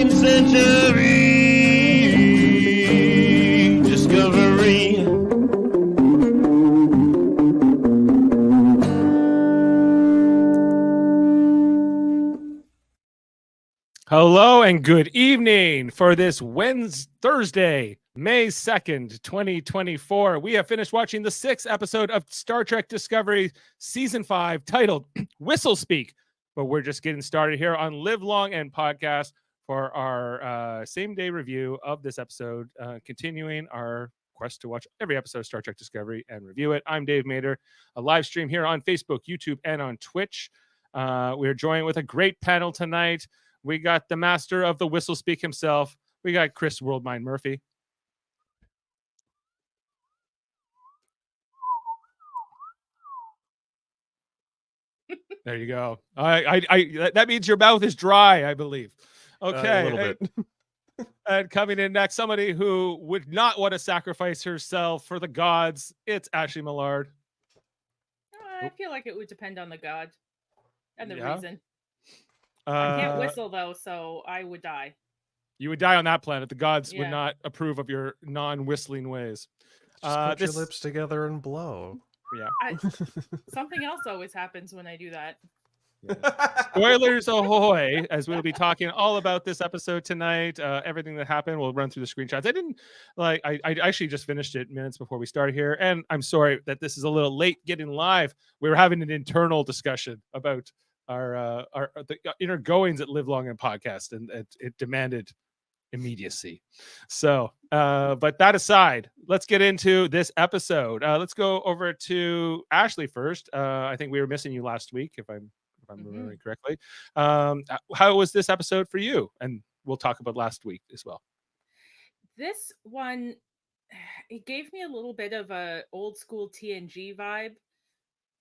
second century discovery. Hello and good evening for this Thursday, May 2nd, 2024. We have finished watching the 6th episode of Star Trek Discovery Season 5 titled Whistlespeak. But we're just getting started here on Live Long and Podcast for our same day review of this episode, continuing our quest to watch every episode of Star Trek Discovery and review it. I'm Dave Mader, a live stream here on Facebook, YouTube, and on Twitch. We're joined with a great panel tonight. We got the master of the Whistlespeak himself. We got Chris Worldmind Murphy. There you go. That means your mouth is dry, I believe. Okay. A little bit. And coming in next, somebody who would not want to sacrifice herself for the gods, it's Ashley Millard. I feel like it would depend on the god and the Yeah. reason. I can't whistle though, so I would die. You would die on that planet. The gods would Yeah. not approve of your non-whistling ways. Just put your lips together and blow. Yeah. Something else always happens when I do that. Spoilers ahoy, as we'll be talking all about this episode tonight. Everything that happened, we'll run through the screenshots. I actually just finished it minutes before we started here, and I'm sorry that this is a little late getting live. We were having an internal discussion about our the inner goings at Live Long and Podcast, and it demanded immediacy. So but that aside, let's get into this episode. Let's go over to Ashley first. I think we were missing you last week, if I'm remembering correctly. How was this episode for you? And we'll talk about last week as well. This one, it gave me a little bit of a old school TNG vibe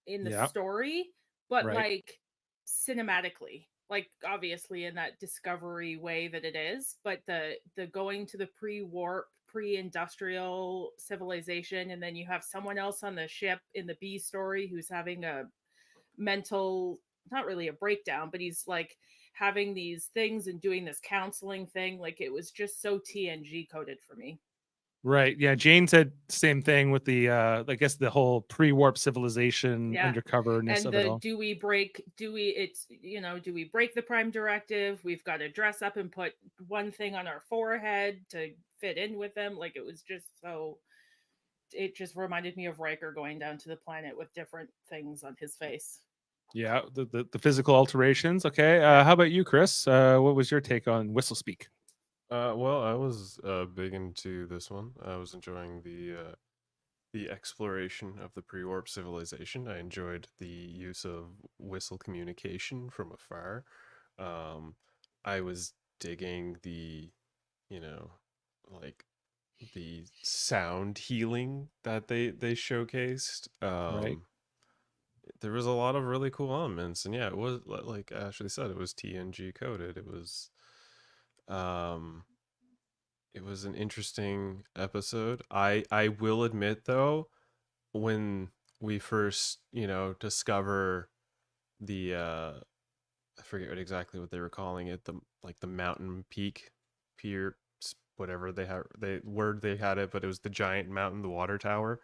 in the story, but like cinematically, like obviously in that discovery way that it is, but the going to the pre-warp, pre-industrial civilization, and then you have someone else on the ship in the B story who's having a mental, not really a breakdown, but he's like having these things and doing this counseling thing. Like it was just so TNG coded for me. Right. Yeah. Jane said same thing with the I guess the whole pre-warp civilization undercoverness of it all. Do we break the Prime Directive? We've got to dress up and put one thing on our forehead to fit in with them. Like it was just so, it just reminded me of Riker going down to the planet with different things on his face. Yeah, the physical alterations. Okay. How about you, Chris? What was your take on Whistlespeak? Well, I was big into this one. I was enjoying the exploration of the pre-warp civilization. I enjoyed the use of whistle communication from afar. I was digging the sound healing that they showcased. There was a lot of really cool elements, and yeah, it was like Ashley said, it was TNG coded. It was an interesting episode. I will admit though, when we first discover the I forget exactly what they were calling it, the mountain peak pier, whatever they had it, but it was the giant mountain, the water tower,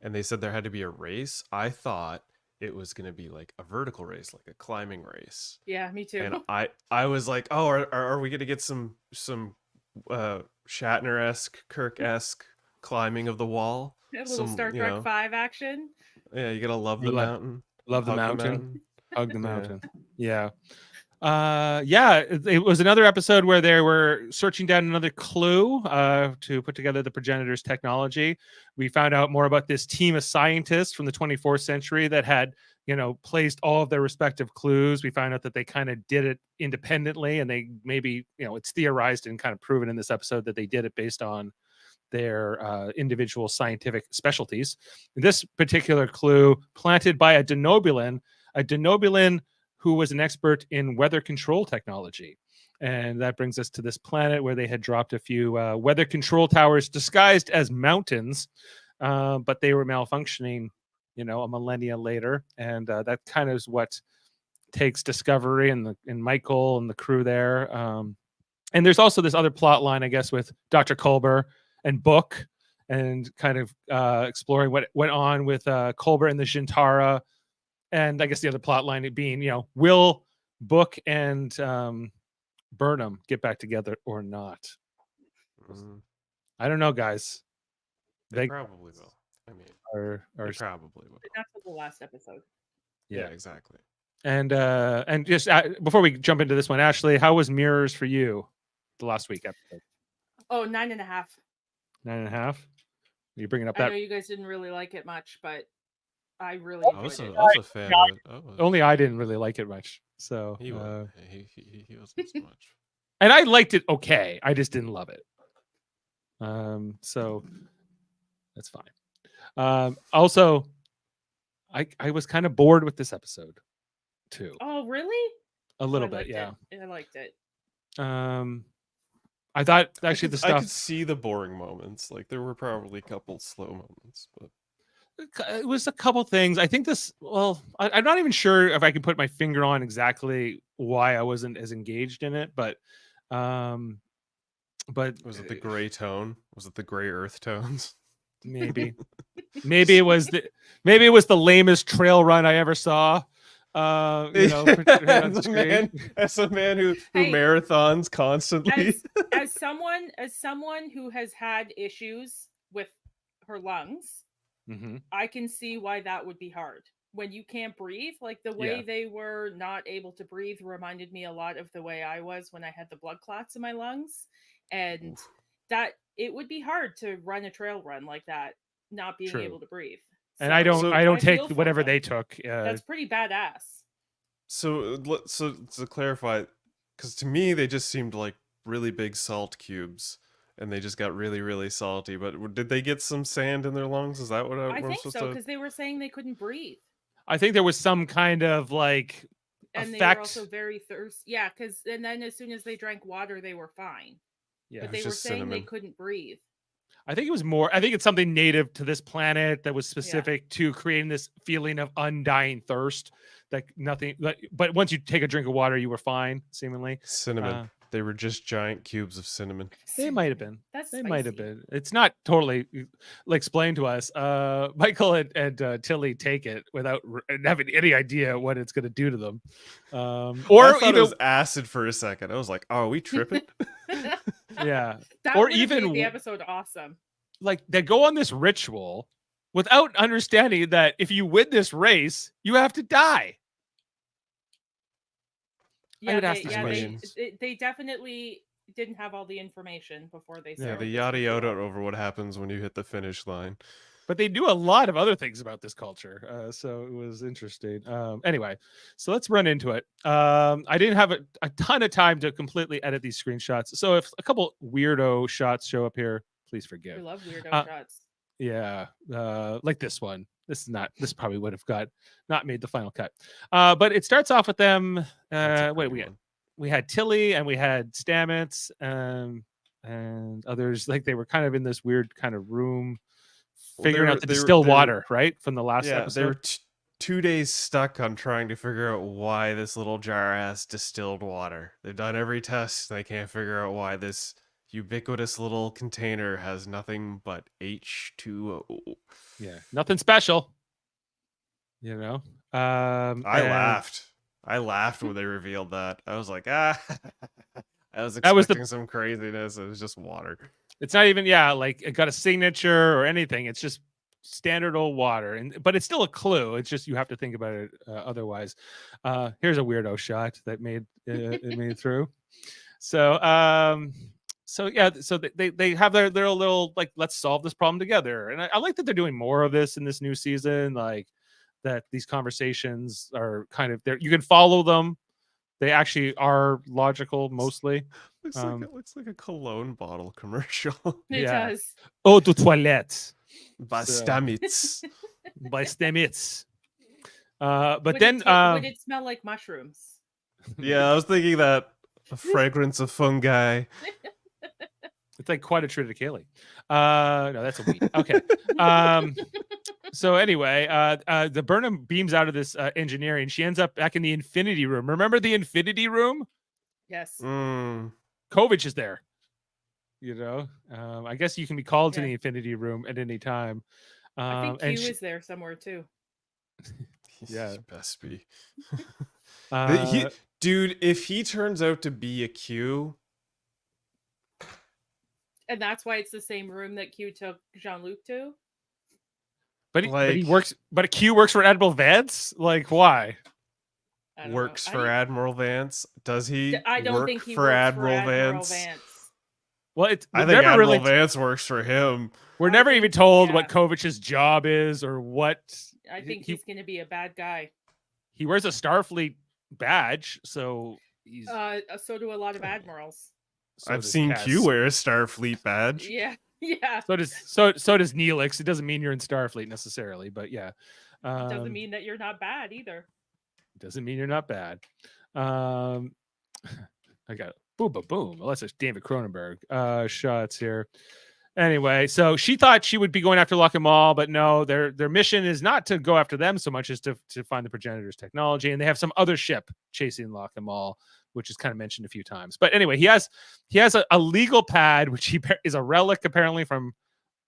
and they said there had to be a race. I thought it was going to be like a vertical race, like a climbing race. Yeah, me too. And I was like, oh, are we going to get some Shatner-esque, Kirk-esque climbing of the wall? A little Star Trek 5 action. Yeah, you gotta love the mountain. Love the mountain. Hug the mountain. Yeah. It was another episode where they were searching down another clue to put together the progenitor's technology. We found out more about this team of scientists from the 24th century that had, placed all of their respective clues. We found out that they kind of did it independently, and they maybe, it's theorized and kind of proven in this episode that they did it based on their individual scientific specialties. This particular clue planted by a Denobulan who was an expert in weather control technology. And that brings us to this planet where they had dropped a few weather control towers disguised as mountains, but they were malfunctioning, a millennia later. And that kind of is what takes Discovery and Michael and the crew there. And there's also this other plot line, I guess, with Dr. Culber and Book, and kind of exploring what went on with Culber and the Shintara. And I guess the other plot line being, will Book and Burnham get back together or not? I don't know, guys. They probably will. I mean, they probably will. Not for the last episode. Yeah, exactly. And just before we jump into this one, Ashley, how was Mirrors for you the last week episode? Oh, 9.5. 9.5. You bringing up I that? know you guys didn't really like it much, but I really was enjoyed it. I was a fan of it. Only I didn't really like it much. So he wasn't so much. And I liked it okay. I just didn't love it. So that's fine. Also, I was kind of bored with this episode too. Oh, really? A little bit, yeah. I liked it. I thought actually the stuff I could see the boring moments. Like there were probably a couple slow moments, but it was a couple things. I think this. Well, I'm not even sure if I can put my finger on exactly why I wasn't as engaged in it, but was it the gray tone? Was it the gray earth tones? Maybe it was the lamest trail run I ever saw. As a man who marathons constantly. As someone who has had issues with her lungs, I can see why that would be hard. When you can't breathe, like the way they were not able to breathe reminded me a lot of the way I was when I had the blood clots in my lungs. And that it would be hard to run a trail run like that, not being able to breathe. And so, I don't take whatever they took. That's pretty badass. So to clarify, because to me they just seemed like really big salt cubes, and they just got really, really salty. But did they get some sand in their lungs? Is that what I think so? Because they were saying they couldn't breathe. I think there was some kind of like and effect. They were also very thirsty. Yeah, and then as soon as they drank water, they were fine. Yeah, but they were saying they couldn't breathe. I think it's something native to this planet that was specific to creating this feeling of undying thirst. But once you take a drink of water, you were fine, seemingly. Cinnamon. They were just giant cubes of cinnamon. They might have been. They might have been. It's not totally explained to us. Michael and Tilly take it without having any idea what it's going to do to them. Or I thought it was acid for a second. I was like, "Oh, are we tripping?" Yeah. That or even made the episode awesome. Like they go on this ritual without understanding that if you win this race, you have to die. Yeah, they definitely didn't have all the information before they started. Yeah, the yada yada over what happens when you hit the finish line. But they do a lot of other things about this culture, so it was interesting. Anyway, so let's run into it. I didn't have a ton of time to completely edit these screenshots, so if a couple weirdo shots show up here, please forgive. We love weirdo shots. Yeah, like this one. This probably would have not made the final cut. But it starts off with them. We had Tilly and we had Stamets and others. Like they were kind of in this weird kind of room, figuring out the distilled water, right? From the last episode. They were 2 days stuck on trying to figure out why this little jar has distilled water. They've done every test. And they can't figure out why this ubiquitous little container has nothing but H2O. Yeah, nothing special. I laughed. I laughed when they revealed that. I was like, I was expecting some craziness. It was just water. It's not even, like it got a signature or anything. It's just standard old water, but it's still a clue. It's just you have to think about it otherwise. Here's a weirdo shot that made it through. So they have their little like, let's solve this problem together. And I like that they're doing more of this in this new season. Like that these conversations are kind of there. You can follow them. They actually are logical mostly. It looks like a cologne bottle commercial. It does. Eau de toilette. By Stamets. By Stamets. But would then would it smell like mushrooms? Yeah, I was thinking that. A fragrance of fungi. It's like quite a triticale. No, that's a weed. Okay. So anyway, the Burnham beams out of this engineering. She ends up back in the Infinity Room. Remember the Infinity Room? Yes. Kovich is there. You know, I guess you can be called to the Infinity Room at any time. I think Q is there somewhere too. Yeah, best be. Dude, if he turns out to be a Q, and that's why it's the same room that Q took Jean-Luc to. But he works. But a Q works for Admiral Vance. Like, why? Works for Admiral Vance? Does he? I don't think he works for Admiral Vance. Well, I think Admiral Vance works for him. We're never even told what Kovich's job is or what. I think he's going to be a bad guy. He wears a Starfleet badge, so he's. So do a lot of admirals. So I've seen Cass. Q wear a Starfleet badge. Yeah. So does Neelix. It doesn't mean you're in Starfleet necessarily, but yeah. Doesn't mean that you're not bad either. Doesn't mean you're not bad. I got boom, boom, boom. Well, that's a David Cronenberg shots here. Anyway, so she thought she would be going after Lock and Maul, but no, their mission is not to go after them so much as to find the progenitors' technology, and they have some other ship chasing Lock and Maul, which is kind of mentioned a few times. But anyway, he has a legal pad, which is a relic apparently from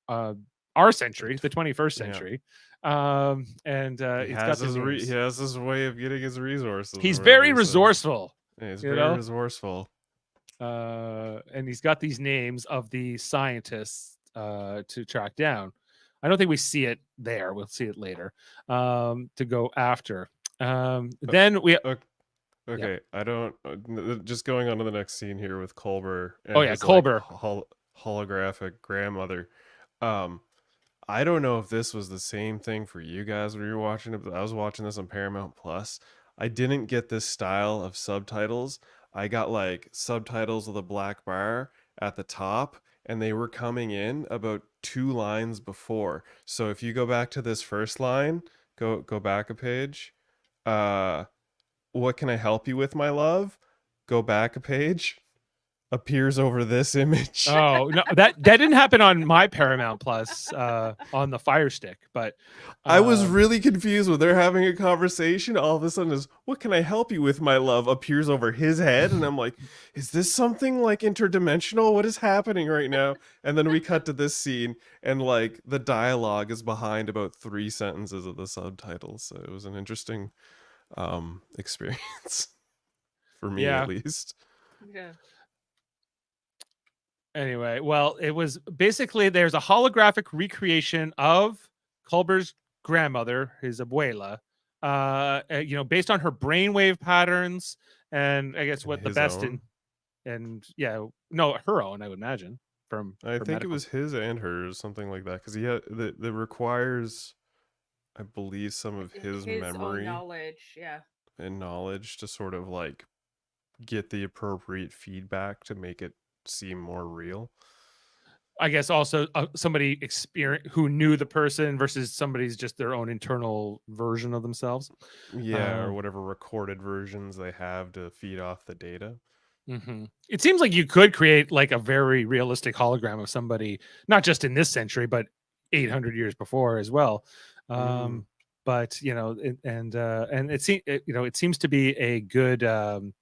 our century, the 21st century. Yeah. He has his way of getting his resources. He's very resourceful. Yeah, he's very resourceful. And he's got these names of the scientists to track down. I don't think we see it there. We'll see it later to go after. Then we... Okay, I don't... just going on to the next scene here with Culber. And his, Culber. Holographic grandmother. I don't know if this was the same thing for you guys when you were watching it, but I was watching this on Paramount Plus. I didn't get this style of subtitles. I got like subtitles with a black bar at the top, and they were coming in about 2 lines before. So if you go back to this first line, go back a page. What can I help you with, my love? Go back a page. Appears over this image. Oh no, that didn't happen on my Paramount Plus on the Fire Stick, but I was really confused when they're having a conversation. All of a sudden is, what can I help you with, my love? Appears over his head, and I'm like, is this something like interdimensional? What is happening right now? And then we cut to this scene, and like the dialogue is behind about 3 sentences of the subtitles. So it was an interesting experience for me, at least. Yeah. Anyway, well, it was basically there's a holographic recreation of Culber's grandmother, his abuela, based on her brainwave patterns, and I guess what the best own. her own, I would imagine. I think it was his and hers, something like that, because that requires, I believe, some of his memory, own knowledge, and knowledge to sort of like get the appropriate feedback to make it seem more real. I guess also somebody who knew the person versus somebody's just their own internal version of themselves. Yeah, or whatever recorded versions they have to feed off the data. Mm-hmm. It seems like you could create like a very realistic hologram of somebody, not just in this century, but 800 years before as well. But it seems to be a good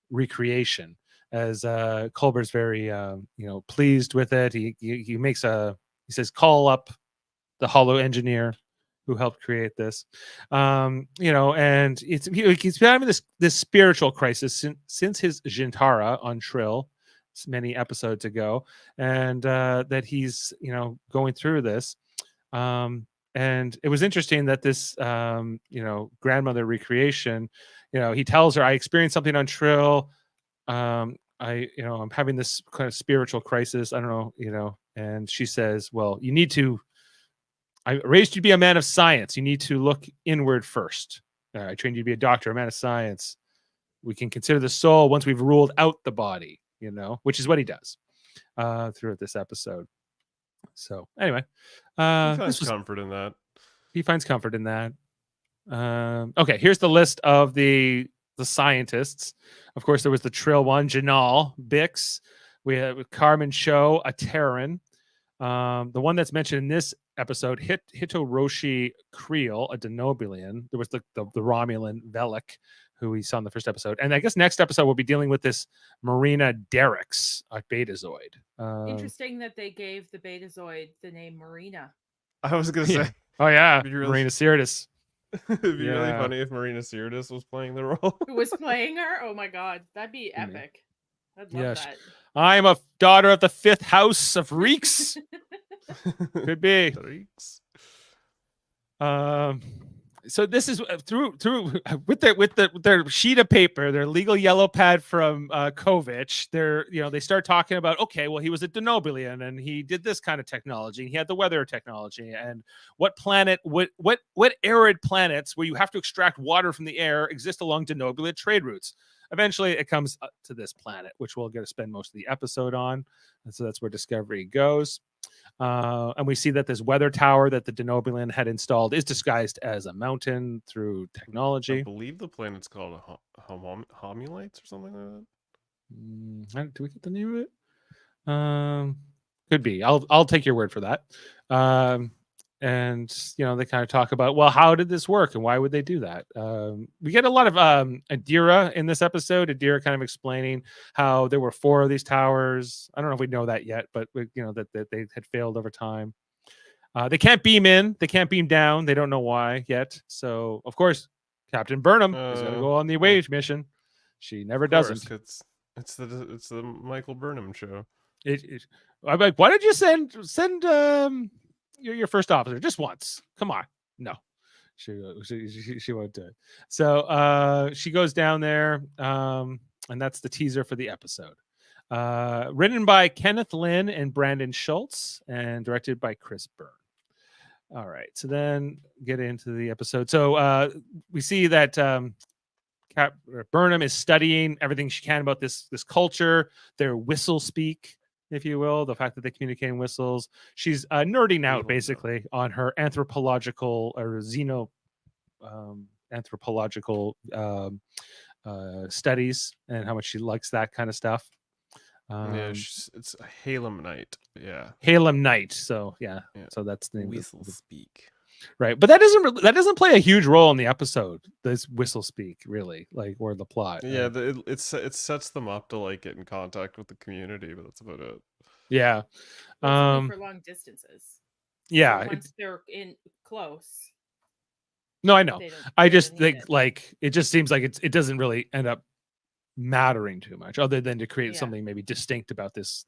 recreation. As Culber's very pleased with it. He says call up the holo engineer who helped create this, and he's been having this spiritual crisis since his Jintara on Trill many episodes ago, and that he's going through this, and it was interesting that this grandmother recreation, he tells her, I experienced something on Trill. I'm having this kind of spiritual crisis. I don't know, and she says, well, I raised you to be a man of science. You need to look inward first. I trained you to be a doctor, a man of science. We can consider the soul once we've ruled out the body, which is what he does throughout this episode. So anyway, he finds comfort in that. He finds comfort in that. Okay, here's the list of the scientists. Of course, there was the Trill one, Janal, Bix, We have Carmen Cho, a Terran. The one that's mentioned in this episode, Hitoroshi Creel, a Denobulan. There was the Romulan Velik, who we saw in the first episode. And I guess next episode we'll be dealing with this Marina Derricks, a Betazoid. Interesting that they gave the Betazoid the name Marina. I was gonna say, oh yeah, really, Marina Sirtis. It'd be really funny if Marina Sirtis was playing the role. Who was playing her? Oh my god, that'd be epic. I'd love that. I'm a daughter of the 5th house of Reeks. Could be. Reeks. So this is through with their sheet of paper, their legal yellow pad from Kovich. They start talking about, okay, well, he was a Denobulan and he did this kind of technology. He had the weather technology, and what arid planets where you have to extract water from the air exist along Denobulan trade routes. Eventually, it comes up to this planet, which we'll get to spend most of the episode on, and so that's where Discovery goes. And we see that this weather tower that the Denobulan had installed is disguised as a mountain through technology. I believe the planet's called Homulites or something like that. Do we get the name of it? Could be. I'll take your word for that. And they kind of talk about, well, how did this work and why would they do that? We get a lot of Adira in this episode. Adira kind of explaining how there were 4 of these towers. I don't know if we know that yet, but that they had failed over time. They can't beam in, they can't beam down. They don't know why yet. So of course, Captain Burnham is going to go on the away mission. She never doesn't. It's the Michael Burnham show. I'm like, why did you send your first officer just once? Come on. No, she won't do it. So she goes down there, and that's the teaser for the episode. Written by Kenneth Lynn and Brandon Schultz and directed by Chris Byrne. All right, so then get into the episode. So we see that Burnham is studying everything she can about this culture, their Whistlespeak, if you will, the fact that they communicate in whistles. She's nerding out basically on her anthropological or anthropological studies and how much she likes that kind of stuff. It's a Halem Knight. Yeah, Halem Knight. So yeah, so that's the name. Whistlespeak. Right, but that doesn't play a huge role in the episode. This Whistlespeak, really, or the plot. Yeah, it sets them up to like get in contact with the community, but that's about it. Yeah, for long distances. Yeah, so once they're in close. No, I know. I just think it just seems like it doesn't really end up mattering too much, other than to create something maybe distinct about this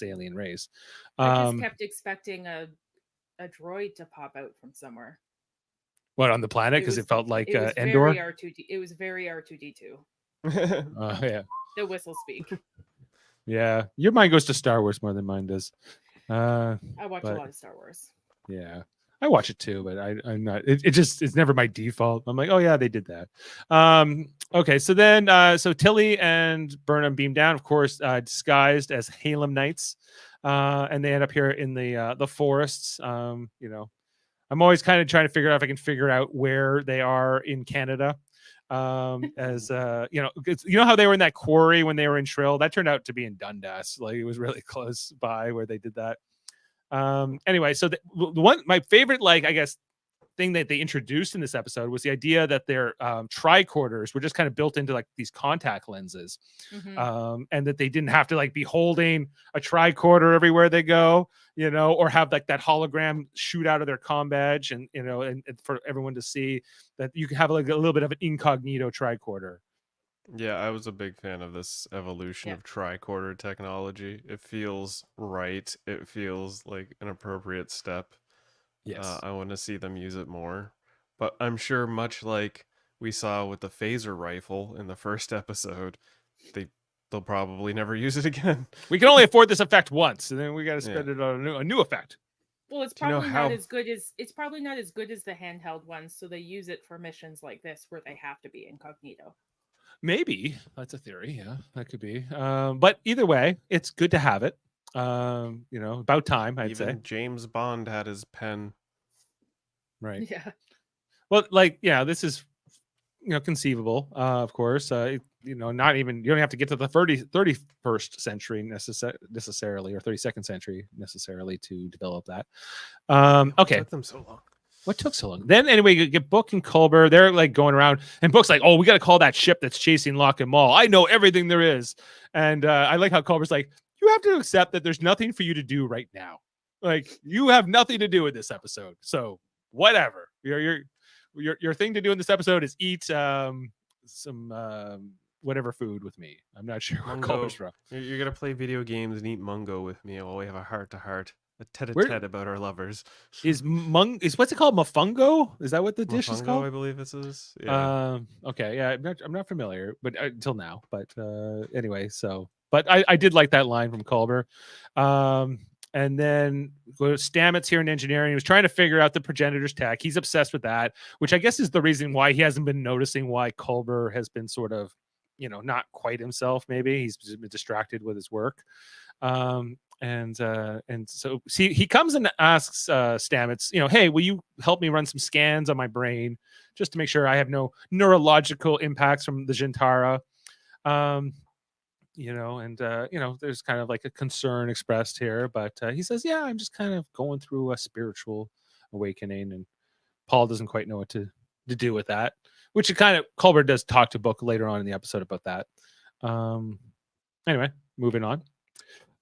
alien race. I just kept expecting a droid to pop out from somewhere. What, on the planet? Because it felt like Endor. It was very R2D2. Yeah. The Whistlespeak. Yeah, your mind goes to Star Wars more than mine does. I watch a lot of Star Wars. Yeah, I watch it too, but I'm not. It's never my default. I'm like, oh yeah, they did that. Okay, so then so Tilly and Burnham beam down, of course, disguised as Halem Knights. And they end up here in the forests. I'm always kind of trying to figure out if I can figure out where they are in Canada. As how they were in that quarry when they were in Shrill. That turned out to be in Dundas. Like, it was really close by where they did that. Anyway, so the one, my favorite, I guess, thing that they introduced in this episode was the idea that their tricorders were just kind of built into these contact lenses, and that they didn't have to be holding a tricorder everywhere they go, or have that hologram shoot out of their comm badge, and for everyone to see that you can have a little bit of an incognito tricorder. Yeah, I was a big fan of this evolution of tricorder technology. It feels right. It feels like an appropriate step. Yes. I want to see them use it more. But I'm sure, much like we saw with the phaser rifle in the first episode, they'll probably never use it again. We can only afford this effect once, and then we got to spend it on a new effect. Well, it's probably not as good as the handheld ones, so they use it for missions like this where they have to be incognito. Maybe that's a theory. Yeah, that could be. But either way, it's good to have it. About time, I'd say. James Bond had his pen. Right. Yeah. Well, this is conceivable, of course. not even, you don't have to get to the 31st century necessarily, or 32nd century necessarily to develop that. What Okay. took them so long? What took so long? Then anyway, you get Book and Culber. They're like going around, and Book's like, "Oh, we got to call that ship that's chasing Locke and Maul. I know everything there is." And I like how Culber's like, "You have to accept that there's nothing for you to do right now. Like, you have nothing to do with this episode. So whatever. Your thing to do in this episode is eat some whatever food with me." I'm not sure where Mungo. Culber's from. You're gonna play video games and eat mungo with me while we have a heart-to-heart, a tete-a-tete about our lovers. Is what's it called? Mofungo? Is that what the dish is Mofungo, called? I believe it is. Yeah. Okay. Yeah. I'm not familiar, but until now. But anyway, so but I did like that line from Culber. And then Stamets here in engineering. He was trying to figure out the progenitor's tech. He's obsessed with that, which I guess is the reason why he hasn't been noticing why Culber has been sort of, not quite himself. Maybe he's been distracted with his work. And so see, he comes and asks Stamets, hey, will you help me run some scans on my brain just to make sure I have no neurological impacts from the Jintara? There's kind of like a concern expressed here, but he says, yeah, I'm just kind of going through a spiritual awakening, and Paul doesn't quite know what to do with that, which it kind of, Culber does talk to Book later on in the episode about that. Anyway, moving on.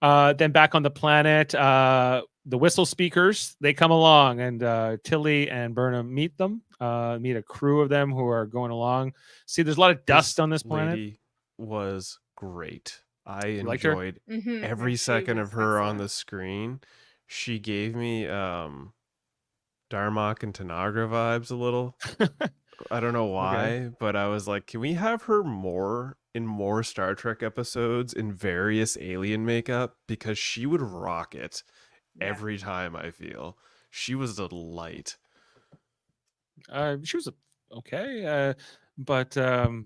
Then back on the planet, the Whistlespeakers, they come along, and Tilly and Burnham meet them, meet a crew of them who are going along. See, there's a lot of dust on this planet. Lady was great. I liked her? enjoyed every second of her on the screen. She gave me Darmok and Tanagra vibes a little. I don't know why, but I was like, can we have her in more Star Trek episodes in various alien makeup? Because she would rock it every time, I feel. She was a delight. She was okay. But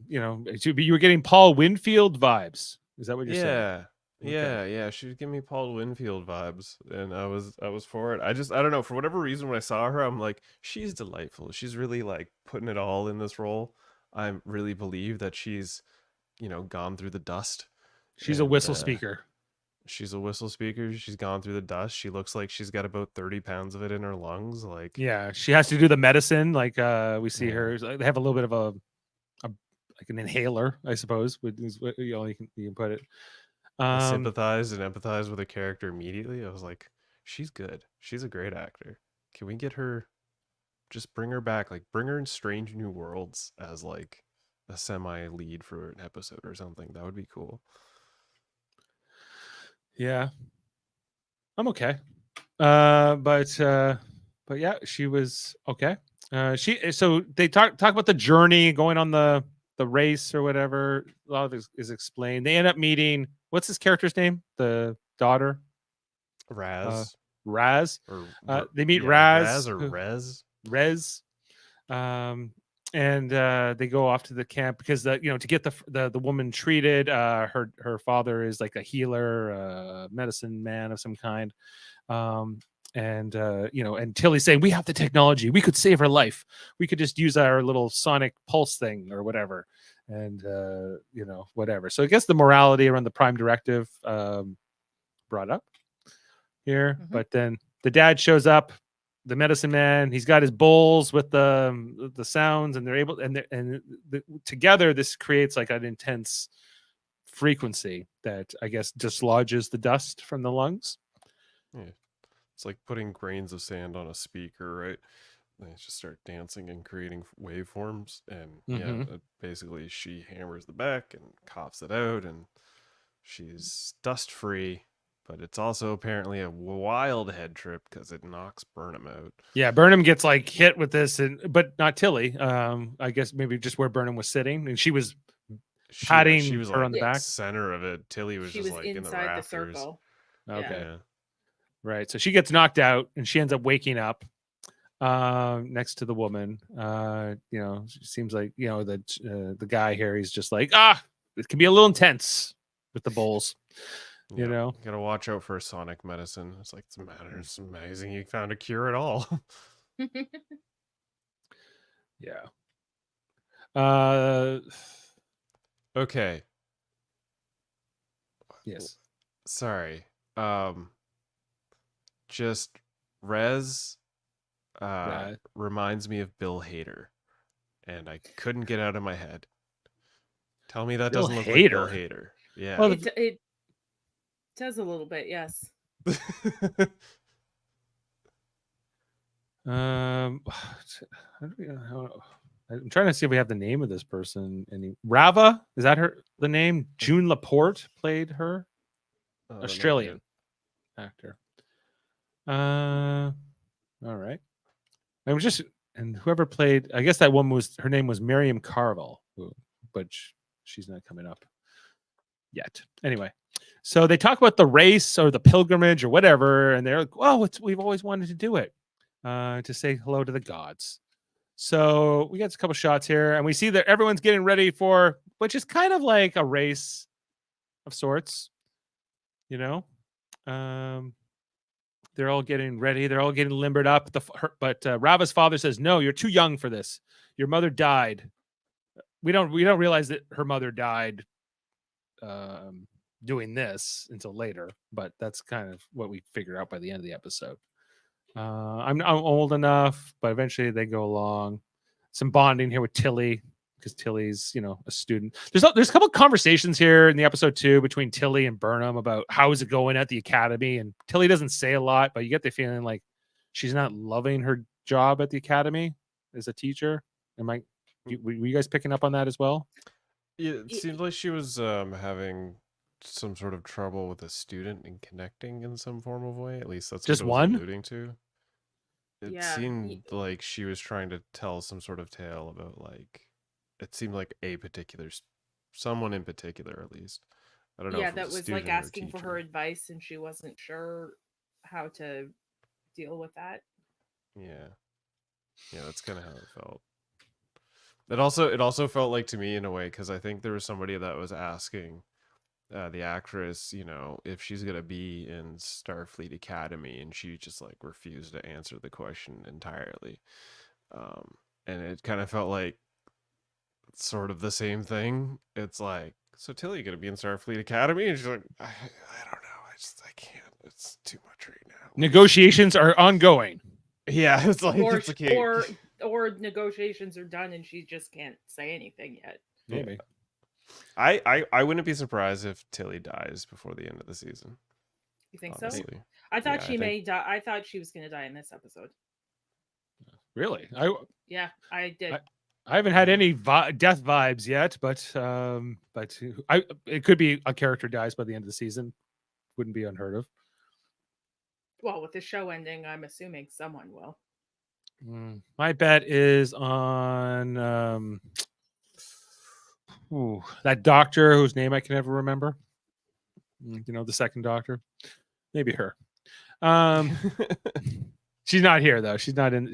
you were getting Paul Winfield vibes. Is that what you're saying? Yeah. She was giving me Paul Winfield vibes, and I was for it. I don't know, for whatever reason, when I saw her, I'm like, she's delightful. She's really like putting it all in this role. I really believe that she's, gone through the dust. She's a whistle speaker. She's a whistle speaker. She's gone through the dust. She looks like she's got about 30 pounds of it in her lungs. Like, yeah, she has to do the medicine. Like, we see her. They have a little bit of a like an inhaler, I suppose. You can put it. I sympathized and empathized with her character immediately. I was like, she's good. She's a great actor. Can we get her? Just bring her back. Like, bring her in Strange New Worlds as like a semi-lead for an episode or something. That would be cool. Yeah, I'm okay. But yeah, she was okay. So they talk about the journey going on the race or whatever. A lot of it is explained. They end up meeting, what's his character's name? The daughter, Raz. They meet Raz or Rez. Rez. And they go off to the camp because to get the woman treated, her father is like a healer, medicine man of some kind. And Tilly's saying, we have the technology, we could save her life, we could just use our little sonic pulse thing or whatever, and whatever. So I guess the morality around the Prime Directive brought up here. But then the dad shows up, the medicine man. He's got his bowls with the sounds, and they're able, together this creates like an intense frequency that I guess dislodges the dust from the lungs. Yeah. It's like putting grains of sand on a speaker, right? They just start dancing and creating waveforms, and basically she hammers the back and coughs it out, and she's dust free. But it's also apparently a wild head trip because it knocks Burnham out. Yeah, Burnham gets like hit with this, but not Tilly. I guess maybe just where Burnham was sitting, and she was patting her like on the back. Center of it. Tilly was just like in the rafters. The circle. Okay. Yeah. Right. So she gets knocked out, and she ends up waking up next to the woman. She seems like the guy here. He's just like, it can be a little intense with the bowls. Gotta watch out for sonic medicine. It's like, it's amazing you found a cure at all. Yeah. Okay. Yes. Sorry. Just Rez Right. reminds me of Bill Hader, and I couldn't get out of my head. Tell me that Bill doesn't look like Bill Hader. Hader. Yeah. Well, It does a little bit, yes. how do we, I'm trying to see if we have the name of this person. Rava, is that the name? June Laporte played her. Oh, that might be Australian it. actor. All right. And whoever played, I guess that one was, her name was Miriam Carville, but she's not coming up yet. Anyway, so they talk about the race or the pilgrimage or whatever, and they're like, "Oh, we've always wanted to do it, to say hello to the gods." So we got a couple shots here, and we see that everyone's getting ready for, which is kind of like a race of sorts, you know. They're all getting ready. They're all getting limbered up. But Rava's father says, "No, you're too young for this. Your mother died. We don't realize that her mother died doing this until later, but that's kind of what we figure out by the end of the episode. I'm old enough, but eventually they go along. Some bonding here with Tilly, because Tilly's, a student. There's a couple of conversations here in the episode too between Tilly and Burnham about how is it going at the academy, and Tilly doesn't say a lot, but you get the feeling like she's not loving her job at the academy as a teacher. Were you guys picking up on that as well? Yeah, it seemed like she was having some sort of trouble with a student and connecting in some form of way. At least that's Just what it was one? alluding to. It Yeah. seemed like she was trying to tell some sort of tale about, like, it seemed like a particular someone in particular, at least. I don't know Yeah, if it that was a was like student or a asking for her teacher. advice and she wasn't sure how to deal with that. Yeah, yeah, that's kind of how it felt. It also felt like to me in a way, because I think there was somebody that was asking the actress, if she's gonna be in Starfleet Academy, and she just like refused to answer the question entirely. And it kind of felt like sort of the same thing. It's like, so Tilly gonna be in Starfleet Academy, and she's like, I don't know, I can't. It's too much right now. Negotiations are ongoing. Yeah, it's like or negotiations are done and she just can't say anything yet. Maybe. Yeah. I wouldn't be surprised if Tilly dies before the end of the season. You think honestly. so? I thought she may die. I thought she was going to die in this episode. Really? Yeah, I did. I haven't had any death vibes yet, but it could be a character dies by the end of the season. Wouldn't be unheard of. Well, with the show ending, I'm assuming someone will. My bet is on that doctor whose name I can never remember. The second doctor. Maybe her. She's not here though. She's not in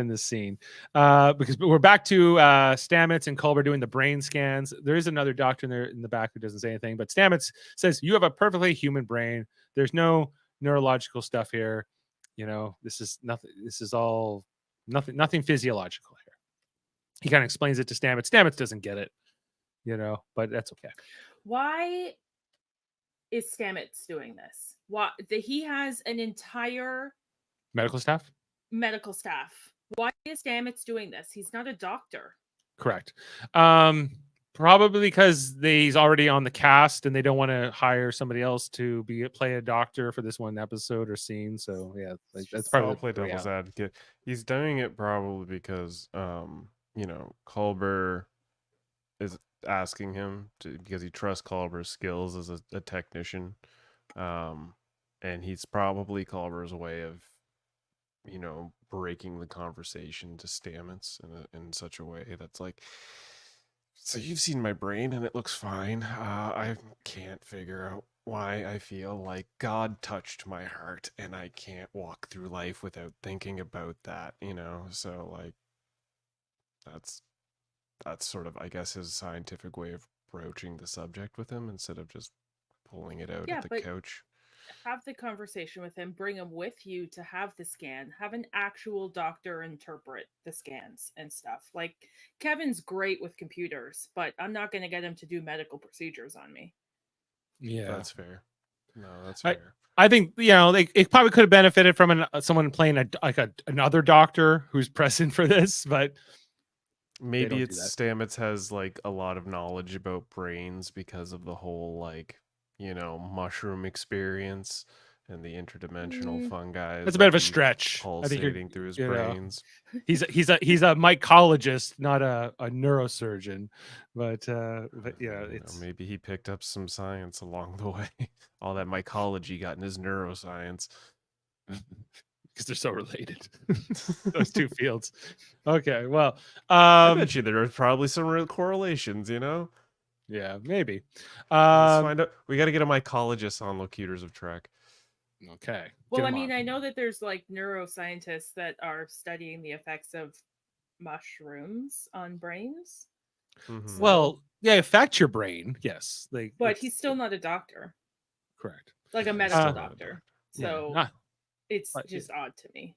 this scene. Because we're back to Stamets and Culber doing the brain scans. There is another doctor in the back who doesn't say anything, but Stamets says you have a perfectly human brain. There's no neurological stuff here. This is nothing. This is all nothing physiological here. He kind of explains it to Stamets. Stamets doesn't get it, but that's okay. Why is Stamets doing this? He has an entire medical staff. Why is Stamets doing this? He's not a doctor. Correct. Probably because he's already on the cast and they don't want to hire somebody else to play a doctor for this one episode or scene. So yeah, that's part of the play devil's advocate. He's doing it probably because Culber is asking him to, because he trusts Culber's skills as a technician, and he's probably Culber's way of breaking the conversation to Stamets in such a way that's like, so you've seen my brain and it looks fine. I can't figure out why I feel like God touched my heart and I can't walk through life without thinking about that, so like that's sort of, I guess, his scientific way of broaching the subject with him instead of just pulling it out at the couch. have the conversation with him, bring him with you to have the scan, have an actual doctor interpret the scans and stuff. Like, Kevin's great with computers, but I'm not going to get him to do medical procedures on me. Yeah, that's fair. No, that's fair. I think, you know, it probably could have benefited from someone playing another doctor who's present for this, but maybe it's Stamets has like a lot of knowledge about brains because of the whole like, you know, mushroom experience and the interdimensional fungi. That's a bit of a stretch. Pulsating through his brains. He's a mycologist, not a neurosurgeon. But yeah, it's maybe he picked up some science along the way. All that mycology got in his neuroscience. Because they're so related, those two fields. Okay, well, I bet you there are probably some real correlations, you know. Yeah, maybe. Let's find out. We got to get a mycologist on Locutors of Trek. Okay. Well, I mean, I know that there's like neuroscientists that are studying the effects of mushrooms on brains. Mm-hmm. Well, yeah, affect your brain, yes. But he's still not a doctor. Correct. Like a medical doctor. So it's just odd to me.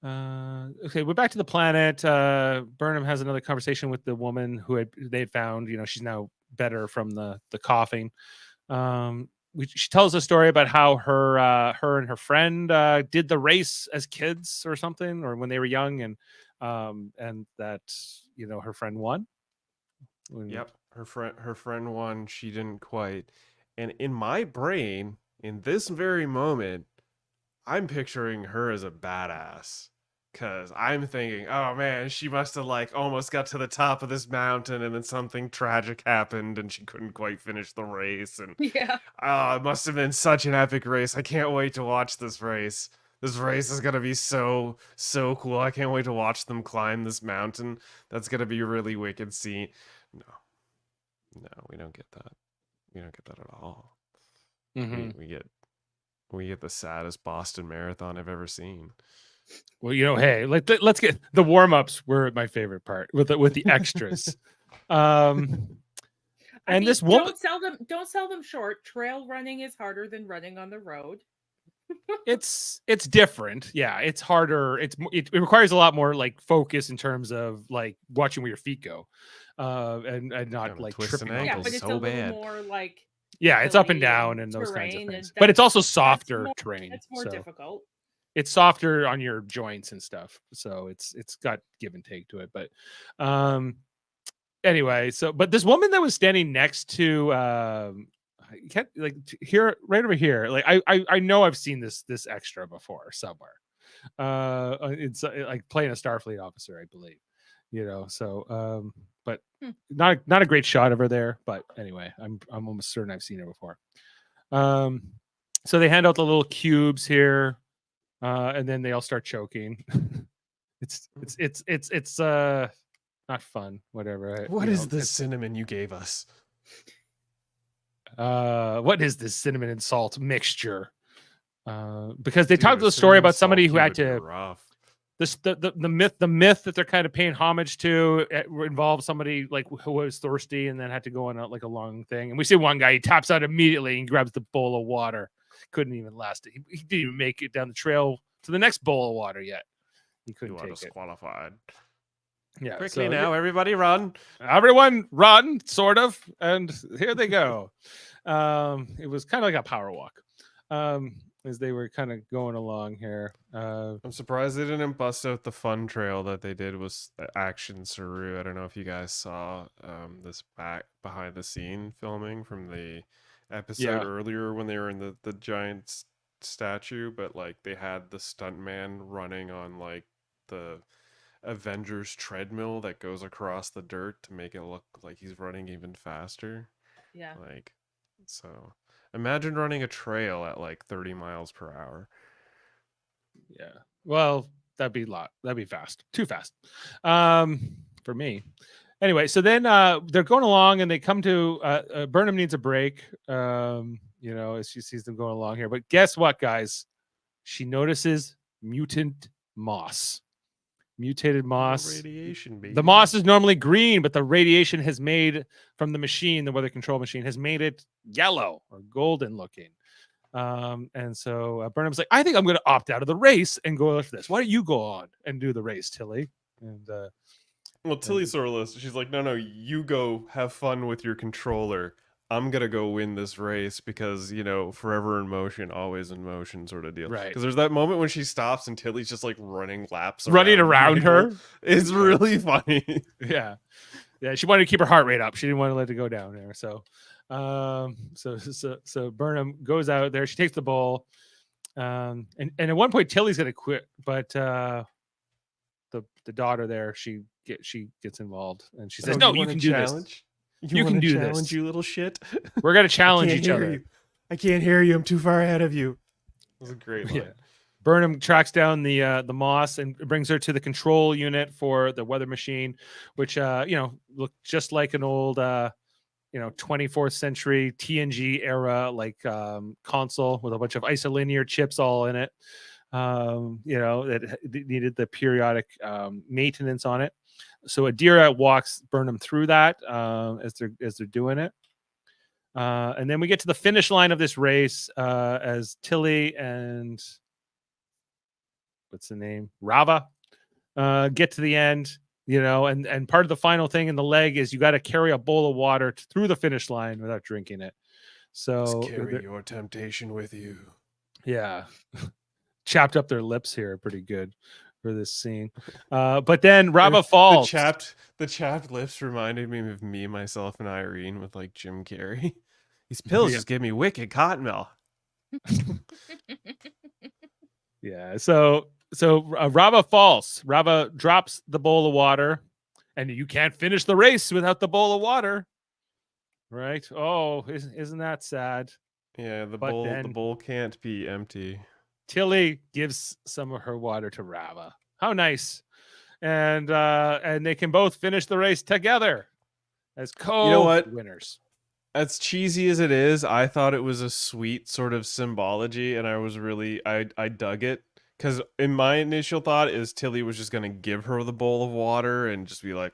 Okay, we're back to the planet. Burnham has another conversation with the woman who they'd found. You know, she's now better from the coughing. She tells a story about how her and her friend did the race as kids or something, or when they were young, and that, you know, her friend won. Yep, her friend won. She didn't quite. And in my brain, in this very moment, I'm picturing her as a badass. Because I'm thinking, oh man, she must have like almost got to the top of this mountain and then something tragic happened and she couldn't quite finish the race. And it must have been such an epic race. I can't wait to watch this race. This race is going to be so cool. I can't wait to watch them climb this mountain. That's going to be a really wicked scene. No, we don't get that. We don't get that at all. Mm-hmm. We get the saddest Boston Marathon I've ever seen. Well, you know, hey, let's get the warm-ups were my favorite part with the extras. And this woman, don't sell them short. Trail running is harder than running on the road. it's different. Yeah, it's harder. It requires a lot more like focus in terms of like watching where your feet go, and not like twisting tripping. ankles. Yeah, but it's so a bad. little more like it's up and down and those kinds of things. But it's also softer terrain. It's more difficult. It's softer on your joints and stuff, so it's got give and take to it. But anyway, but this woman that was standing next to here, right over here, like I know I've seen this extra before somewhere. It's like playing a Starfleet officer, I believe. You know, so but not a great shot of her there. But anyway, I'm almost certain I've seen her before. So they hand out the little cubes here. And then they all start choking. It's not fun. Whatever. What is this cinnamon you gave us? What is this cinnamon and salt mixture? Because they talked the story about somebody who had to. The myth that they're kind of paying homage to involves somebody like who was thirsty and then had to go on a long thing. And we see one guy, he taps out immediately and grabs the bowl of water. Couldn't even last it. He didn't even make it down the trail to the next bowl of water yet. He couldn't take it. Disqualified. Yeah. Quickly now, everybody run. Everyone run, sort of. And here they go. It was kind of like a power walk. As they were kind of going along here. I'm surprised they didn't bust out the fun trail that they did with Action Saru. I don't know if you guys saw this behind the scene filming from the episode earlier when they were in the giant statue, but like they had the stuntman running on like the Avengers treadmill that goes across the dirt to make it look like he's running even faster. Yeah. Like, so imagine running a trail at like 30 miles per hour. Yeah. Well, that'd be fast. Too fast. For me. Anyway, so then they're going along and they come to Burnham needs a break, you know, as she sees them going along here. But guess what, guys? She notices mutant moss. Mutated moss. Radiation, baby. The moss is normally green, but the radiation has made from the machine, the weather control machine, has made it yellow or golden looking. And so Burnham's like, I think I'm going to opt out of the race and go after this. Why don't you go on and do the race, Tilly? And well, Tilly's sort of, she's like, no, you go have fun with your controller. I'm gonna go win this race because, you know, forever in motion, always in motion, sort of deal. Right. Because there's that moment when she stops and Tilly's just like running laps, around her. It's really funny. Yeah. She wanted to keep her heart rate up. She didn't want to let it go down there. So, so Burnham goes out there. She takes the bowl, and at one point Tilly's gonna quit, but the daughter there, she gets involved, and she says, "No, you can do this. You can do challenge this. You little shit. We're gonna challenge each other." I can't hear you. I'm too far ahead of you. It was a great line. Yeah. Burnham tracks down the Moss and brings her to the control unit for the weather machine, which looked just like an old 24th century TNG era console with a bunch of isolinear chips all in it. That needed the periodic maintenance on it. So Adira walks Burnham through that as they're doing it. And then we get to the finish line of this race as Tilly and what's the name? Rava get to the end, and part of the final thing in the leg is you got to carry a bowl of water through the finish line without drinking it. So just carry your temptation with you. Yeah. Chapped up their lips here pretty good for this scene. But then Rava falls. The chapped lips reminded me of me, myself, and Irene with like Jim Carrey. These pills just give me wicked cottonmouth. Yeah. So Rava falls. Rava drops the bowl of water, and you can't finish the race without the bowl of water. Right? Oh, isn't that sad? Yeah, the bowl can't be empty. Tilly gives some of her water to Rava. How nice. And they can both finish the race together as co-winners. As cheesy as it is, I thought it was a sweet sort of symbology, and I dug it. Because in my initial thought is Tilly was just going to give her the bowl of water and just be like,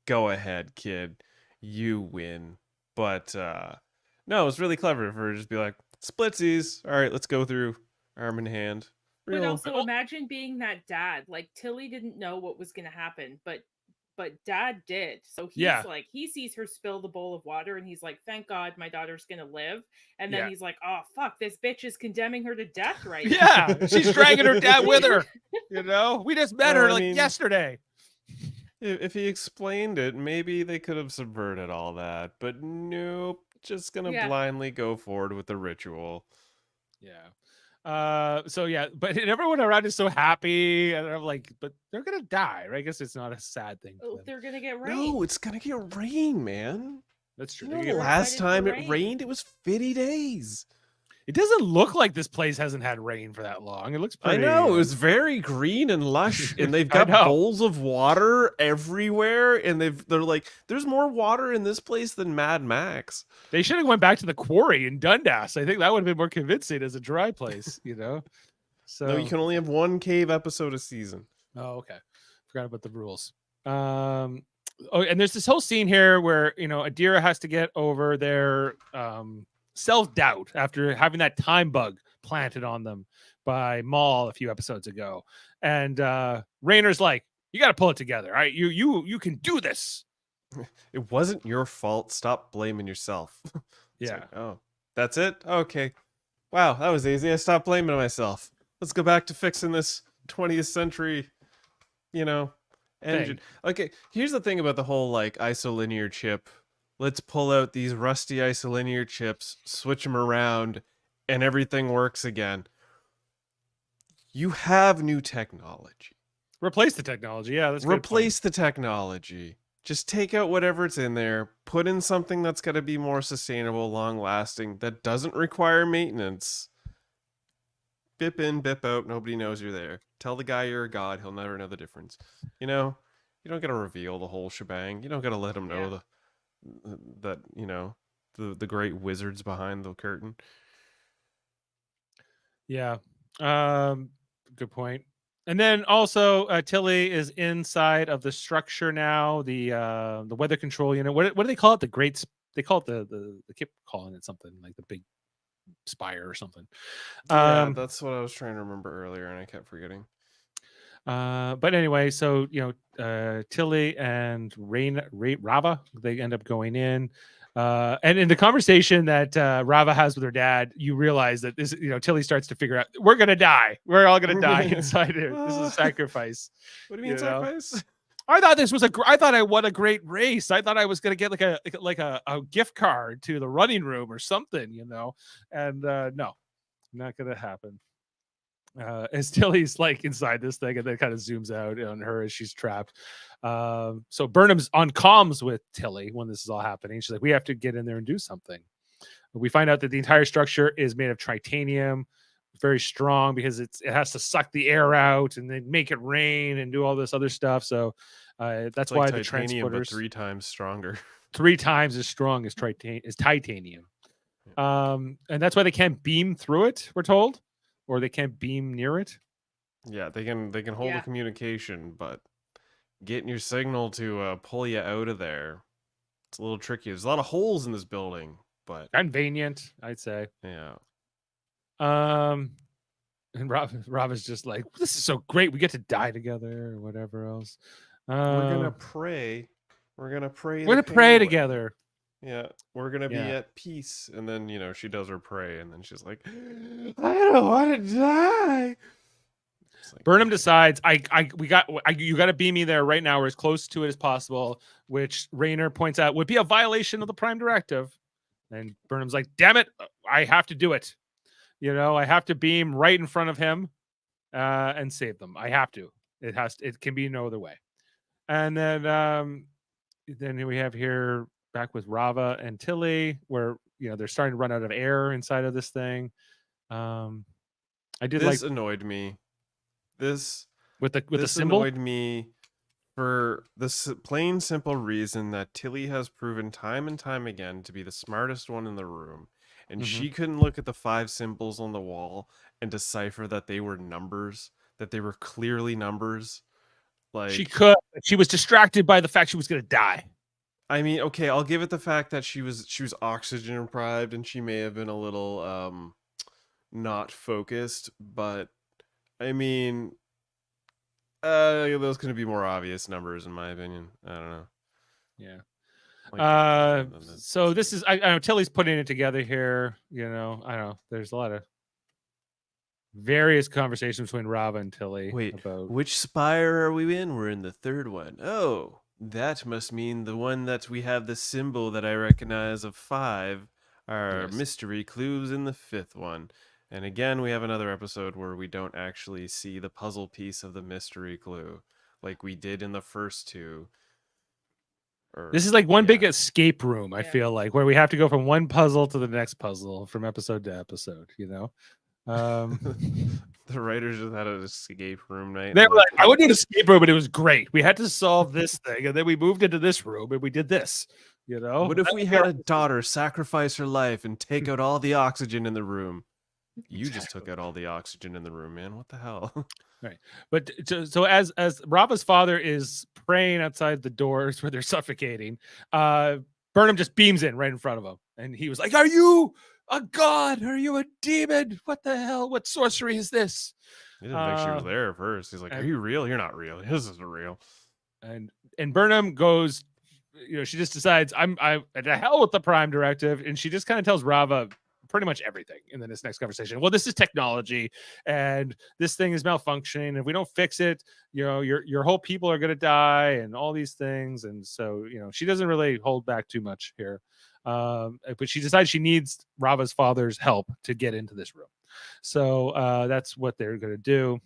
go ahead, kid, you win. But no, it was really clever for her to just be like, splitsies. All right, let's go through arm in hand. But also imagine being that dad. Like Tilly didn't know what was going to happen, but dad did. So he's like, he sees her spill the bowl of water and he's like, thank God my daughter's going to live. And then he's like, oh, fuck, this bitch is condemning her to death right now. Yeah, she's dragging her dad with her. We just met her yesterday. If he explained it, maybe they could have subverted all that. But nope, just going to blindly go forward with the ritual. Yeah. But everyone around is so happy, and I'm like, but they're gonna die, right? I guess it's not a sad thing. Oh, they're gonna get rain. No, it's gonna get rain, man. That's true. The last time it rained, it was 50 days. It doesn't look like this place hasn't had rain for that long. It looks pretty... I know, it was very green and lush, and they've got bowls of water everywhere, and they're like, there's more water in this place than Mad Max. They should have went back to the quarry in Dundas. I think that would have been more convincing as a dry place, So no, you can only have one cave episode a season. Oh, okay. Forgot about the rules. And there's this whole scene here where, Adira has to get over their self-doubt after having that time bug planted on them by Maul a few episodes ago. And Raynor's like, you got to pull it together. All right, you can do this. It wasn't your fault. Stop blaming yourself. Yeah. Oh, that's it? Okay. Wow, that was easy. I stopped blaming myself. Let's go back to fixing this 20th century, engine. Thing. Okay, here's the thing about the whole isolinear chip. Let's pull out these rusty isolinear chips, switch them around, and everything works again. You have new technology. Replace the technology. Yeah, that's replace the technology. Just take out whatever's in there, put in something that's going to be more sustainable, long-lasting, that doesn't require maintenance. Bip in, bip out, nobody knows you're there. Tell the guy you're a god, he'll never know the difference. You don't got to reveal the whole shebang. You don't got to let him know the great wizards behind the curtain. Yeah. Good point. And then also Tilly is inside of the structure now, the weather control unit. What do they call it? They call it they keep calling it something like the big spire or something. Yeah, that's what I was trying to remember earlier, and I kept forgetting. But anyway, so Tilly and Rava, they end up going in. And in the conversation that Rava has with her dad, you realize that this, Tilly starts to figure out we're gonna die. We're all gonna die inside here. This is a sacrifice. What do you mean sacrifice? I thought this was I thought I won a great race. I thought I was gonna get like a gift card to the running room or something, And no, not gonna happen. As Tilly's like inside this thing, and then kind of zooms out on her as she's trapped. So Burnham's on comms with Tilly when this is all happening. She's like, we have to get in there and do something. We find out that the entire structure is made of titanium, very strong because it has to suck the air out and then make it rain and do all this other stuff. So that's why the transporters, but 3 times stronger, 3 times as strong as titanium. And that's why they can't beam through it, we're told. Or they can't beam near it. Yeah, they can hold the communication, but getting your signal to pull you out of there, it's a little tricky. There's a lot of holes in this building, but convenient, I'd say. Yeah. And Rob is just like, this is so great. We get to die together or whatever else. We're gonna pray. We're gonna pray. We're gonna pray together. Yeah, we're gonna be at peace, and then she does her pray, and then she's like, "I don't want to die." Like, Burnham decides, you got to beam me there right now, or as close to it as possible. Which Rayner points out would be a violation of the Prime Directive. And Burnham's like, "Damn it, I have to do it. I have to beam right in front of him, and save them. I have to. It can be no other way." And then we have here. Back with Rava and Tilly, where they're starting to run out of air inside of this thing. This annoyed me. This the symbol annoyed me for the plain simple reason that Tilly has proven time and time again to be the smartest one in the room, and she couldn't look at the 5 symbols on the wall and decipher that they were numbers, that they were clearly numbers. Like, she could, but she was distracted by the fact she was going to die. I mean, okay, I'll give it the fact that she was oxygen deprived and she may have been a little not focused, but I mean, those could be more obvious numbers in my opinion. I don't know. Yeah. So this is I know Tilly's putting it together here. I don't know. There's a lot of various conversations between Rava and Tilly. Wait, about which spire are we in? We're in the 3rd one. Oh. That must mean the one that we have the symbol that I recognize of 5 are mystery clues in the 5th one. And again, we have another episode where we don't actually see the puzzle piece of the mystery clue like we did in the first 2. This is like one big escape room, I feel like, where we have to go from one puzzle to the next puzzle from episode to episode, The writers just had an escape room night. They were like, I went to an escape room, but it was great. We had to solve this thing, and then we moved into this room, and we did this. What if we had a daughter sacrifice her life and take out all the oxygen in the room? You just took out all the oxygen in the room, man. What the hell? Right. But so as Rava's father is praying outside the doors where they're suffocating, Burnham just beams in right in front of him, and he was like, "Are you a god? Are you a demon? What the hell? What sorcery is this?" He didn't think she was there at first. He's like, "Are you real? You're not real. This isn't real." And Burnham goes, she just decides, I'm to hell with the Prime Directive, and she just kind of tells Rava pretty much everything in this next conversation. Well, this is technology, and this thing is malfunctioning. If we don't fix it, your whole people are going to die, and all these things. And so, she doesn't really hold back too much here. But she decides she needs Rava's father's help to get into this room. So that's what they're going to do.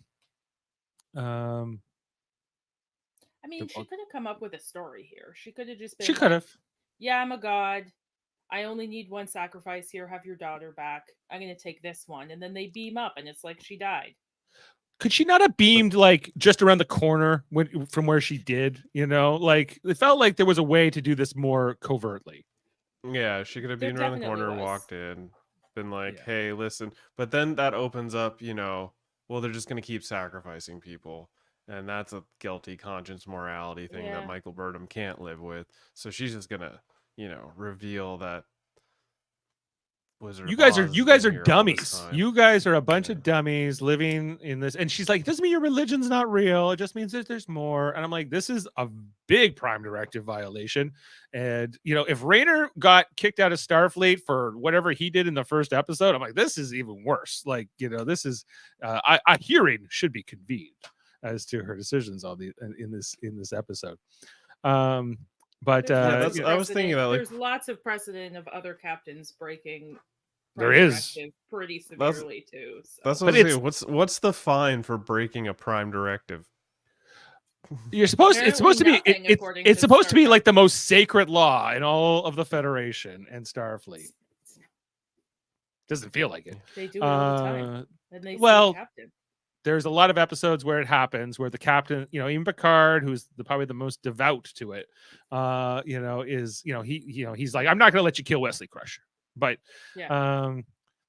I mean, she could have come up with a story here. She could have just been. She could have. Yeah, I'm a god. I only need one sacrifice here. Have your daughter back. I'm going to take this one. And then they beam up, and it's like she died. Could she not have beamed like just around the corner from where she did? Like it felt like there was a way to do this more covertly. Yeah, she could have been around the corner, walked in, been like, "Hey, listen." But then that opens up, well, they're just going to keep sacrificing people. And that's a guilty conscience morality thing that Michael Burnham can't live with. So she's just going to, reveal that Wizard You of guys Oz are has been here all this dummies. time. You guys are a bunch Yeah. of dummies living in this. And she's like, doesn't mean your religion's not real. It just means that there's more. And I'm like, this is a big Prime Directive violation. And if Rayner got kicked out of Starfleet for whatever he did in the first episode, I'm like, this is even worse. Like, this is a hearing should be convened as to her decisions on in this episode. But I was thinking that, like, there's lots of precedent of other captains breaking there is pretty severely too. So. That's what I was saying. What's the fine for breaking a Prime Directive? It's supposed to be it's supposed to be like the most sacred law in all of the Federation and Starfleet. Doesn't feel like it. They do it all the time. And they well, captain. There's a lot of episodes where it happens, where the captain, even Picard, who's probably the most devout to it, he's like, I'm not going to let you kill Wesley Crusher, but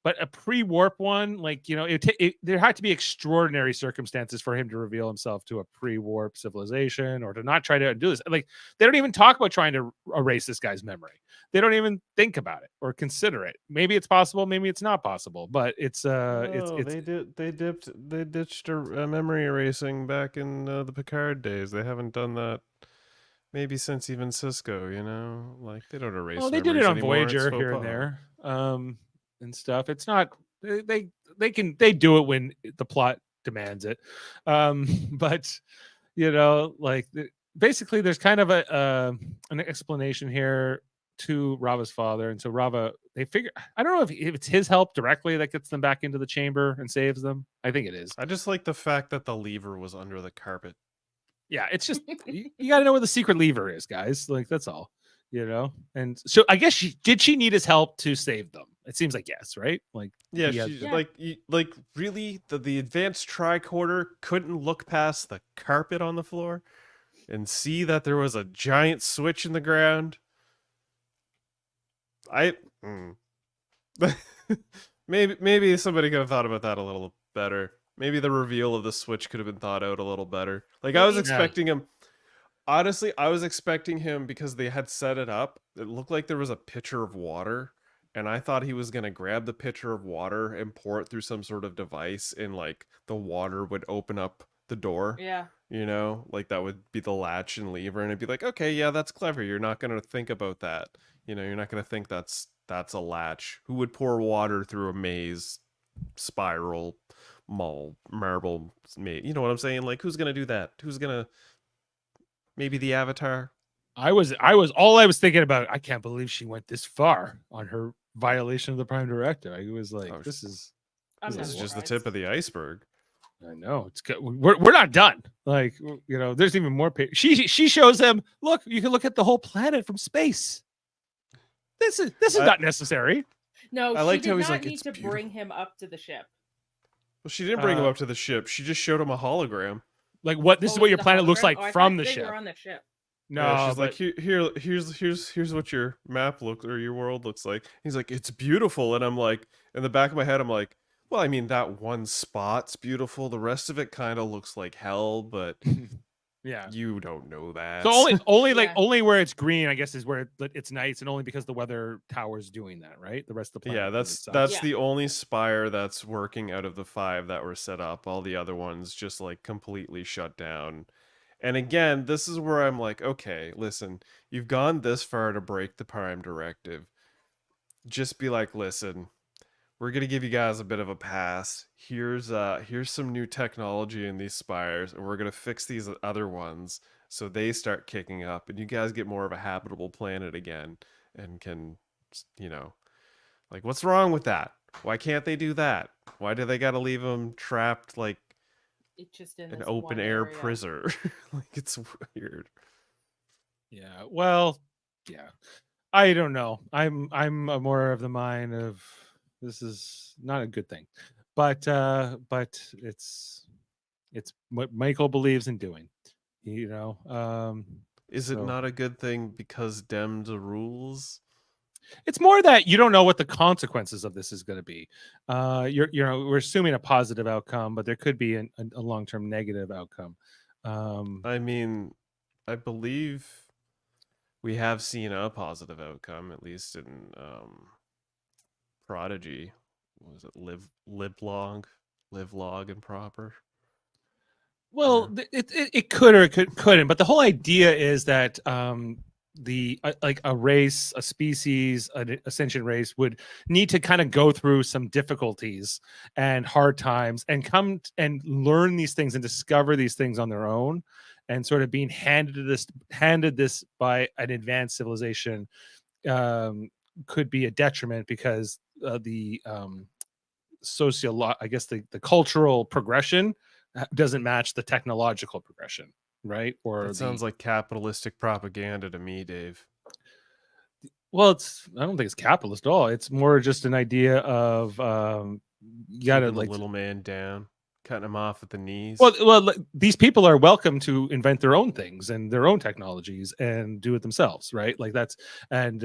but a pre-warp one, like there had to be extraordinary circumstances for him to reveal himself to a pre-warp civilization, or to not try to do this. Like, they don't even talk about trying to erase this guy's memory. They don't even think about it or consider it. Maybe it's possible, maybe it's not possible, but it's they ditched a memory erasing back in the Picard days. They haven't done that maybe since even Cisco. Like, they don't erase. Well, they did it on Voyager here and there. And stuff. It's not they do it when the plot demands it. But like basically there's kind of an explanation here to Rava's father, and so Rava, they figure, I don't know if it's his help directly that gets them back into the chamber and saves them. I think it is. I just like the fact that the lever was under the carpet. Yeah, it's just you got to know where the secret lever is, guys. Like, that's all. And so I guess she need his help to save them? It seems like yes, right? Like, like really, the advanced tricorder couldn't look past the carpet on the floor and see that there was a giant switch in the ground. Maybe somebody could have thought about that a little better. Maybe the reveal of the switch could have been thought out a little better. Like, I was expecting him. Honestly, I was expecting him, because they had set it up. It looked like there was a pitcher of water, and I thought he was going to grab the pitcher of water and pour it through some sort of device, and like the water would open up the door. Yeah. Like that would be the latch and lever, and it'd be like, okay, yeah, that's clever. You're not going to think about that. You're not going to think that's a latch. Who would pour water through a maze, spiral, marble maze? You know what I'm saying? Like, who's going to do that? Who's going to... Maybe the Avatar. I was thinking about, I can't believe she went this far on her violation of the Prime Directive. I was like, this is just the tip of the iceberg. I know, it's good. We're not done. Like, there's even more. She shows him, look, you can look at the whole planet from space. This is not necessary. No, I liked how he's like, need to bring him up to the ship. Well, she didn't bring him up to the ship. She just showed him a hologram. Like, what? This is what your planet looks like from the ship. Were on the ship. No, yeah, she's like, here's what your map looks, or your world looks like. He's like, it's beautiful, and I'm like, in the back of my head, I'm like, well, I mean, that one spot's beautiful. The rest of it kind of looks like hell, but yeah, you don't know that. So only where it's green, I guess, is where it's nice, and only because the weather tower's doing that, right? The rest of the planet. Yeah, that's the only spire that's working out of the 5 that were set up. All the other ones just like completely shut down. And again, this is where I'm like, okay, listen, you've gone this far to break the Prime Directive. Just be like, listen, we're gonna give you guys a bit of a pass. Here's some new technology in these spires, and we're gonna fix these other ones so they start kicking up, and you guys get more of a habitable planet again, and can, like, what's wrong with that? Why can't they do that? Why do they gotta leave them trapped like it's just in an open air prison? Like, it's weird. Yeah. Well, yeah. I don't know. I'm more of the mind of, this is not a good thing, but it's what Michael believes in doing. Is it not a good thing because Dem's rules? It's more that you don't know what the consequences of this is going to be. We're assuming a positive outcome, but there could be a long-term negative outcome. I mean, I believe we have seen a positive outcome, at least in Prodigy. What was it? Live long and proper. Well, it could or it couldn't, but the whole idea is that like a race, a species, an ascension race would need to kind of go through some difficulties and hard times and come and learn these things and discover these things on their own, and sort of being handed this by an advanced civilization could be a detriment because the I guess the cultural progression doesn't match the technological progression, right? Or That sounds like capitalistic propaganda to me, Dave. Well, I don't think it's capitalist at all. It's more just an idea of you gotta Keeping like the little man down, cutting him off at the knees. well, these people are welcome to invent their own things and their own technologies and do it themselves, right? Like that's and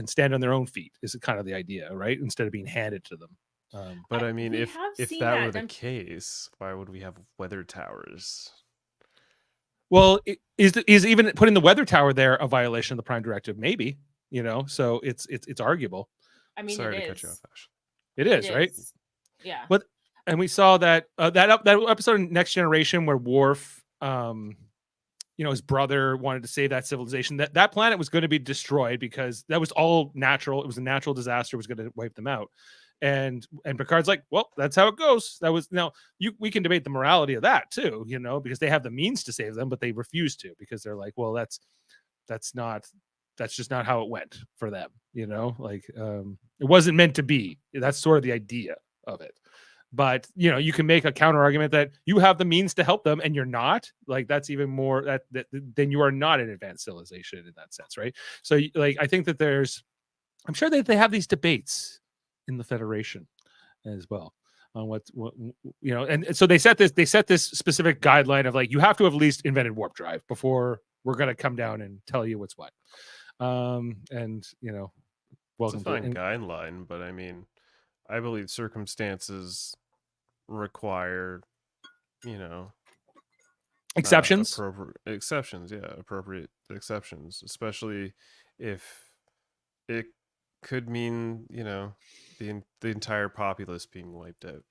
stand on their own feet is kind of the idea, right? Instead of being handed to them. But I mean, if that were the and case, why would we have weather towers? Well, is even putting the weather tower there a violation of the Prime Directive? Maybe, so it's arguable. I mean, Sorry to cut you off, Ash. It is, right? Yeah. But and we saw that that episode in Next Generation where Worf, his brother wanted to save that civilization. That planet was going to be destroyed because that was all natural. It was a natural disaster. It was going to wipe them out. And Picard's like, well, that's how it goes. That was we can debate the morality of that too, because they have the means to save them, but they refuse to because they're like, well, that's just not how it went for them, like it wasn't meant to be. That's sort of the idea of it. But you can make a counter argument that you have the means to help them and you're not. Like that's even more that then you are not an advanced civilization in that sense, right? So like I think that I'm sure that they have these debates in the Federation as well on what and so they set this specific guideline of like you have to have at least invented warp drive before we're going to come down and tell you what's what. And It's a fine guideline, but I mean, I believe circumstances require exceptions. Appropriate exceptions, especially if it could mean the entire populace being wiped out.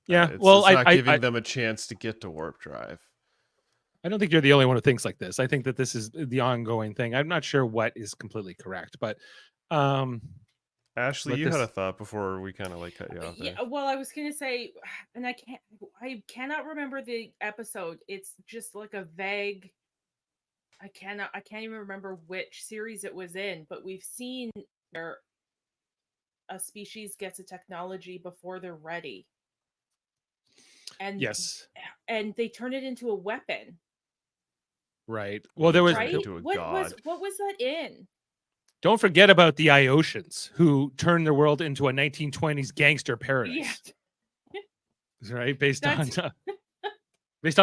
Yeah, it's not giving them a chance to get to warp drive. I don't think you're the only one who thinks like this. I think that this is the ongoing thing. I'm not sure what is completely correct, but Ashley, you had a thought before we kind of like cut you off there. Yeah, well, I was gonna say, and I cannot remember the episode. It's just like a vague. I can't even remember which series it was in, but we've seen where a species gets a technology before they're ready. And yes, and they turn it into a weapon. Right. Well, there was what was that in? Don't forget about the Iosians who turned their world into a 1920s gangster paradise. Yeah. Right, based on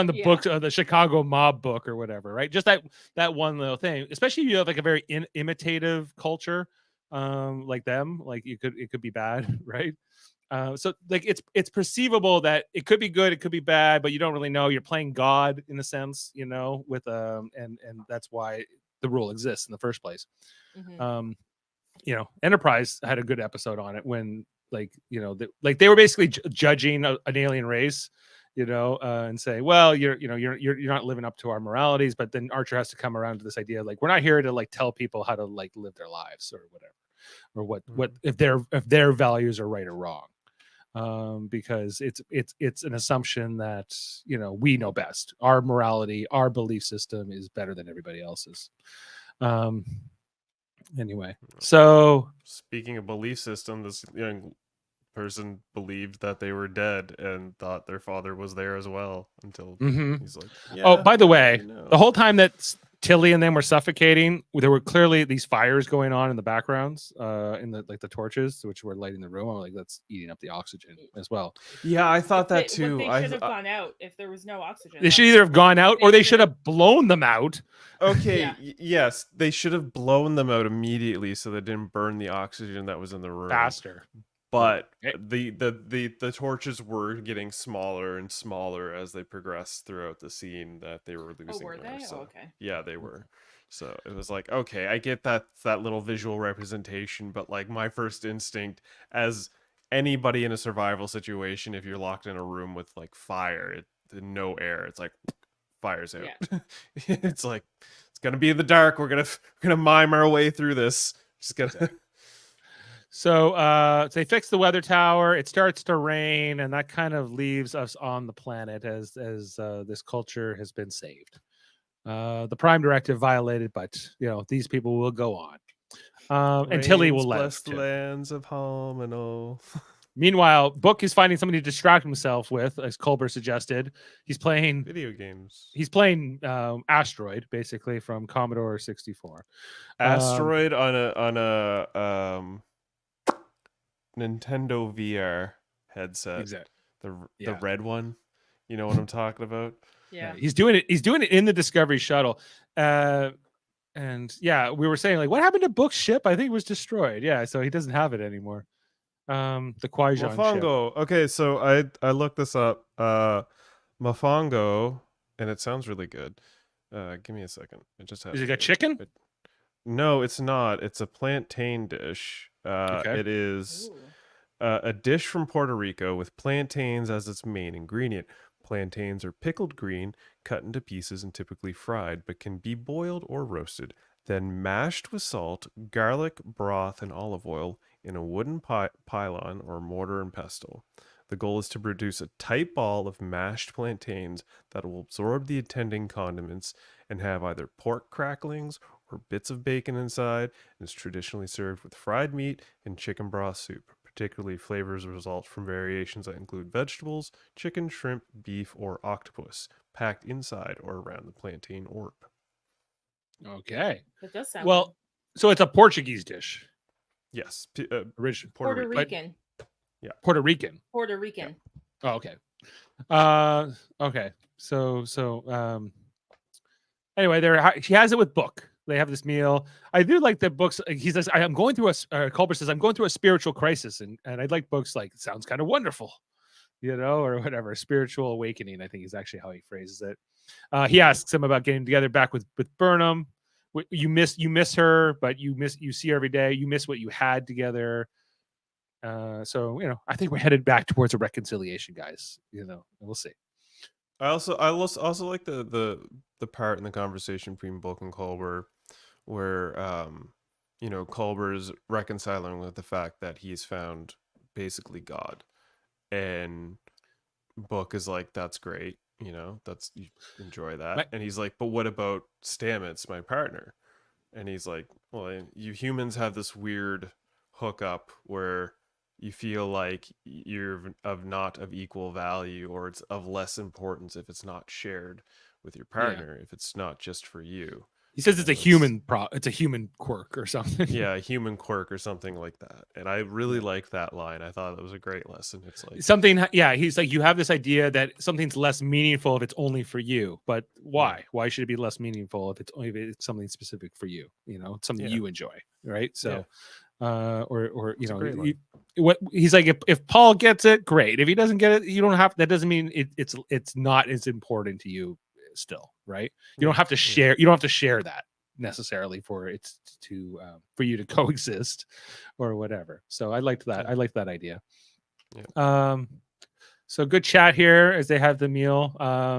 the book, the Chicago mob book or whatever. Right, just that one little thing. Especially if you have like a very imitative culture, like them. Like it could be bad, right? So like it's perceivable that it could be good, it could be bad, but you don't really know. You're playing God in a sense, with and that's why the rule exists in the first place. Mm-hmm. Enterprise had a good episode on it when they were basically judging an alien race, and say, well, you're not living up to our moralities. But then Archer has to come around to this idea, like we're not here to like tell people how to like live their lives or whatever, or what if their values are right or wrong. Because it's an assumption that we know best. Our morality, our belief system is better than everybody else's. Anyway, so speaking of belief system, this young person believed that they were dead and thought their father was there as well until he's like, oh, by the way, the whole time that Tilly and them were suffocating, there were clearly these fires going on in the backgrounds, in the torches, which were lighting the room. I'm like, that's eating up the oxygen as well. Yeah, I thought that too. They should have gone out if there was no oxygen. They should either have gone out or they should have blown them out. Okay, yes, they should have blown them out immediately so they didn't burn the oxygen that was in the room faster. But the torches were getting smaller and smaller as they progressed throughout the scene that they were losing. Oh, were they? So, okay. Yeah, they were. So it was like, okay, I get that little visual representation, but like my first instinct as anybody in a survival situation, if you're locked in a room with like fire, no air, it's like fire's out. Yeah. It's like it's gonna be in the dark. We're gonna mime our way through this. Just gonna. So they fix the weather tower. It starts to rain, and that kind of leaves us on the planet as this culture has been saved. The Prime Directive violated, but these people will go on. And Tilly will let us. Bless the lands of Homino. Meanwhile, Book is finding something to distract himself with, as Culber suggested. He's playing video games. He's playing Asteroid, basically from Commodore 64. Asteroid on a Nintendo VR headset. Exactly. The red one. You know what I'm talking about? Yeah. He's doing it in the Discovery shuttle. And yeah, we were saying like, what happened to Book's ship? I think it was destroyed. Yeah, so he doesn't have it anymore. The Quaijan Mofongo. ship. Okay, so I looked this up. Mofongo, and it sounds really good. Give me a second. It just has. Is it a chicken? No, it's not. It's a plantain dish. Okay. It is a dish from Puerto Rico with plantains as its main ingredient. Plantains are pickled green, cut into pieces, and typically fried, but can be boiled or roasted. Then mashed with salt, garlic, broth, and olive oil in a wooden pylon or mortar and pestle. The goal is to produce a tight ball of mashed plantains that will absorb the attending condiments and have either pork cracklings or bits of bacon inside, and is traditionally served with fried meat and chicken broth soup. Particularly, flavors result from variations that include vegetables, chicken, shrimp, beef, or octopus, packed inside or around the plantain orb. Okay. That does sound well. good. So it's a Portuguese dish. Yes, Original Puerto Rican. Yeah, Puerto Rican. Puerto Rican. Yeah. Oh, okay. Okay. So anyway, she has it with Book. They have this meal. I do like that Book's. He says, "I'm going through a." Culber says, "I'm going through a spiritual crisis," and I'd like Book's like, "Sounds kind of wonderful," or whatever. Spiritual awakening, I think is actually how he phrases it. He asks him about getting together back with Burnham. You miss her, but you see her every day. You miss what you had together. So I think we're headed back towards a reconciliation, guys. We'll see. I also like the part in the conversation between Book and Culber where Culber's reconciling with the fact that he's found basically God, and Book is like, that's great, you enjoy that. And he's like, but what about Stamets, my partner? And he's like, well, you humans have this weird hookup where you feel like you're not of equal value, or it's of less importance if it's not shared with your partner, if it's not just for you. He says it's a human quirk or something. Yeah, a human quirk or something like that. And I really liked that line. I thought it was a great lesson. It's like something. Yeah, he's like, you have this idea that something's less meaningful if it's only for you. But why? Yeah. Why should it be less meaningful if it's something specific for you? Something you enjoy, right? So, or what he's like, if Paul gets it, great. If he doesn't get it, you don't have. That doesn't mean it's not as important to you. Still, right? You don't have to share. You don't have to share that necessarily for it to for you to coexist or whatever. So I liked that. I liked that idea. Yeah. So good chat here as they have the meal,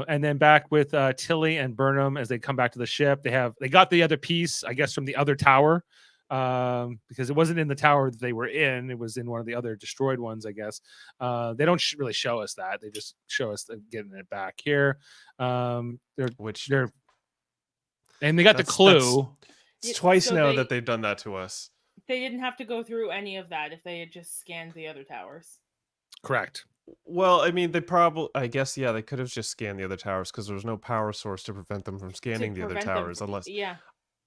and then back with Tilly and Burnham as they come back to the ship. They got the other piece, I guess, from the other tower, because it wasn't in the tower that they were in. It was in one of the other destroyed ones, I guess. They don't really show us that. They just show us getting it back here. And they got the clue. It's twice now that they've done that to us. They didn't have to go through any of that if they had just scanned the other towers. Correct. Well, I mean, they could have just scanned the other towers because there was no power source to prevent them from scanning the other towers,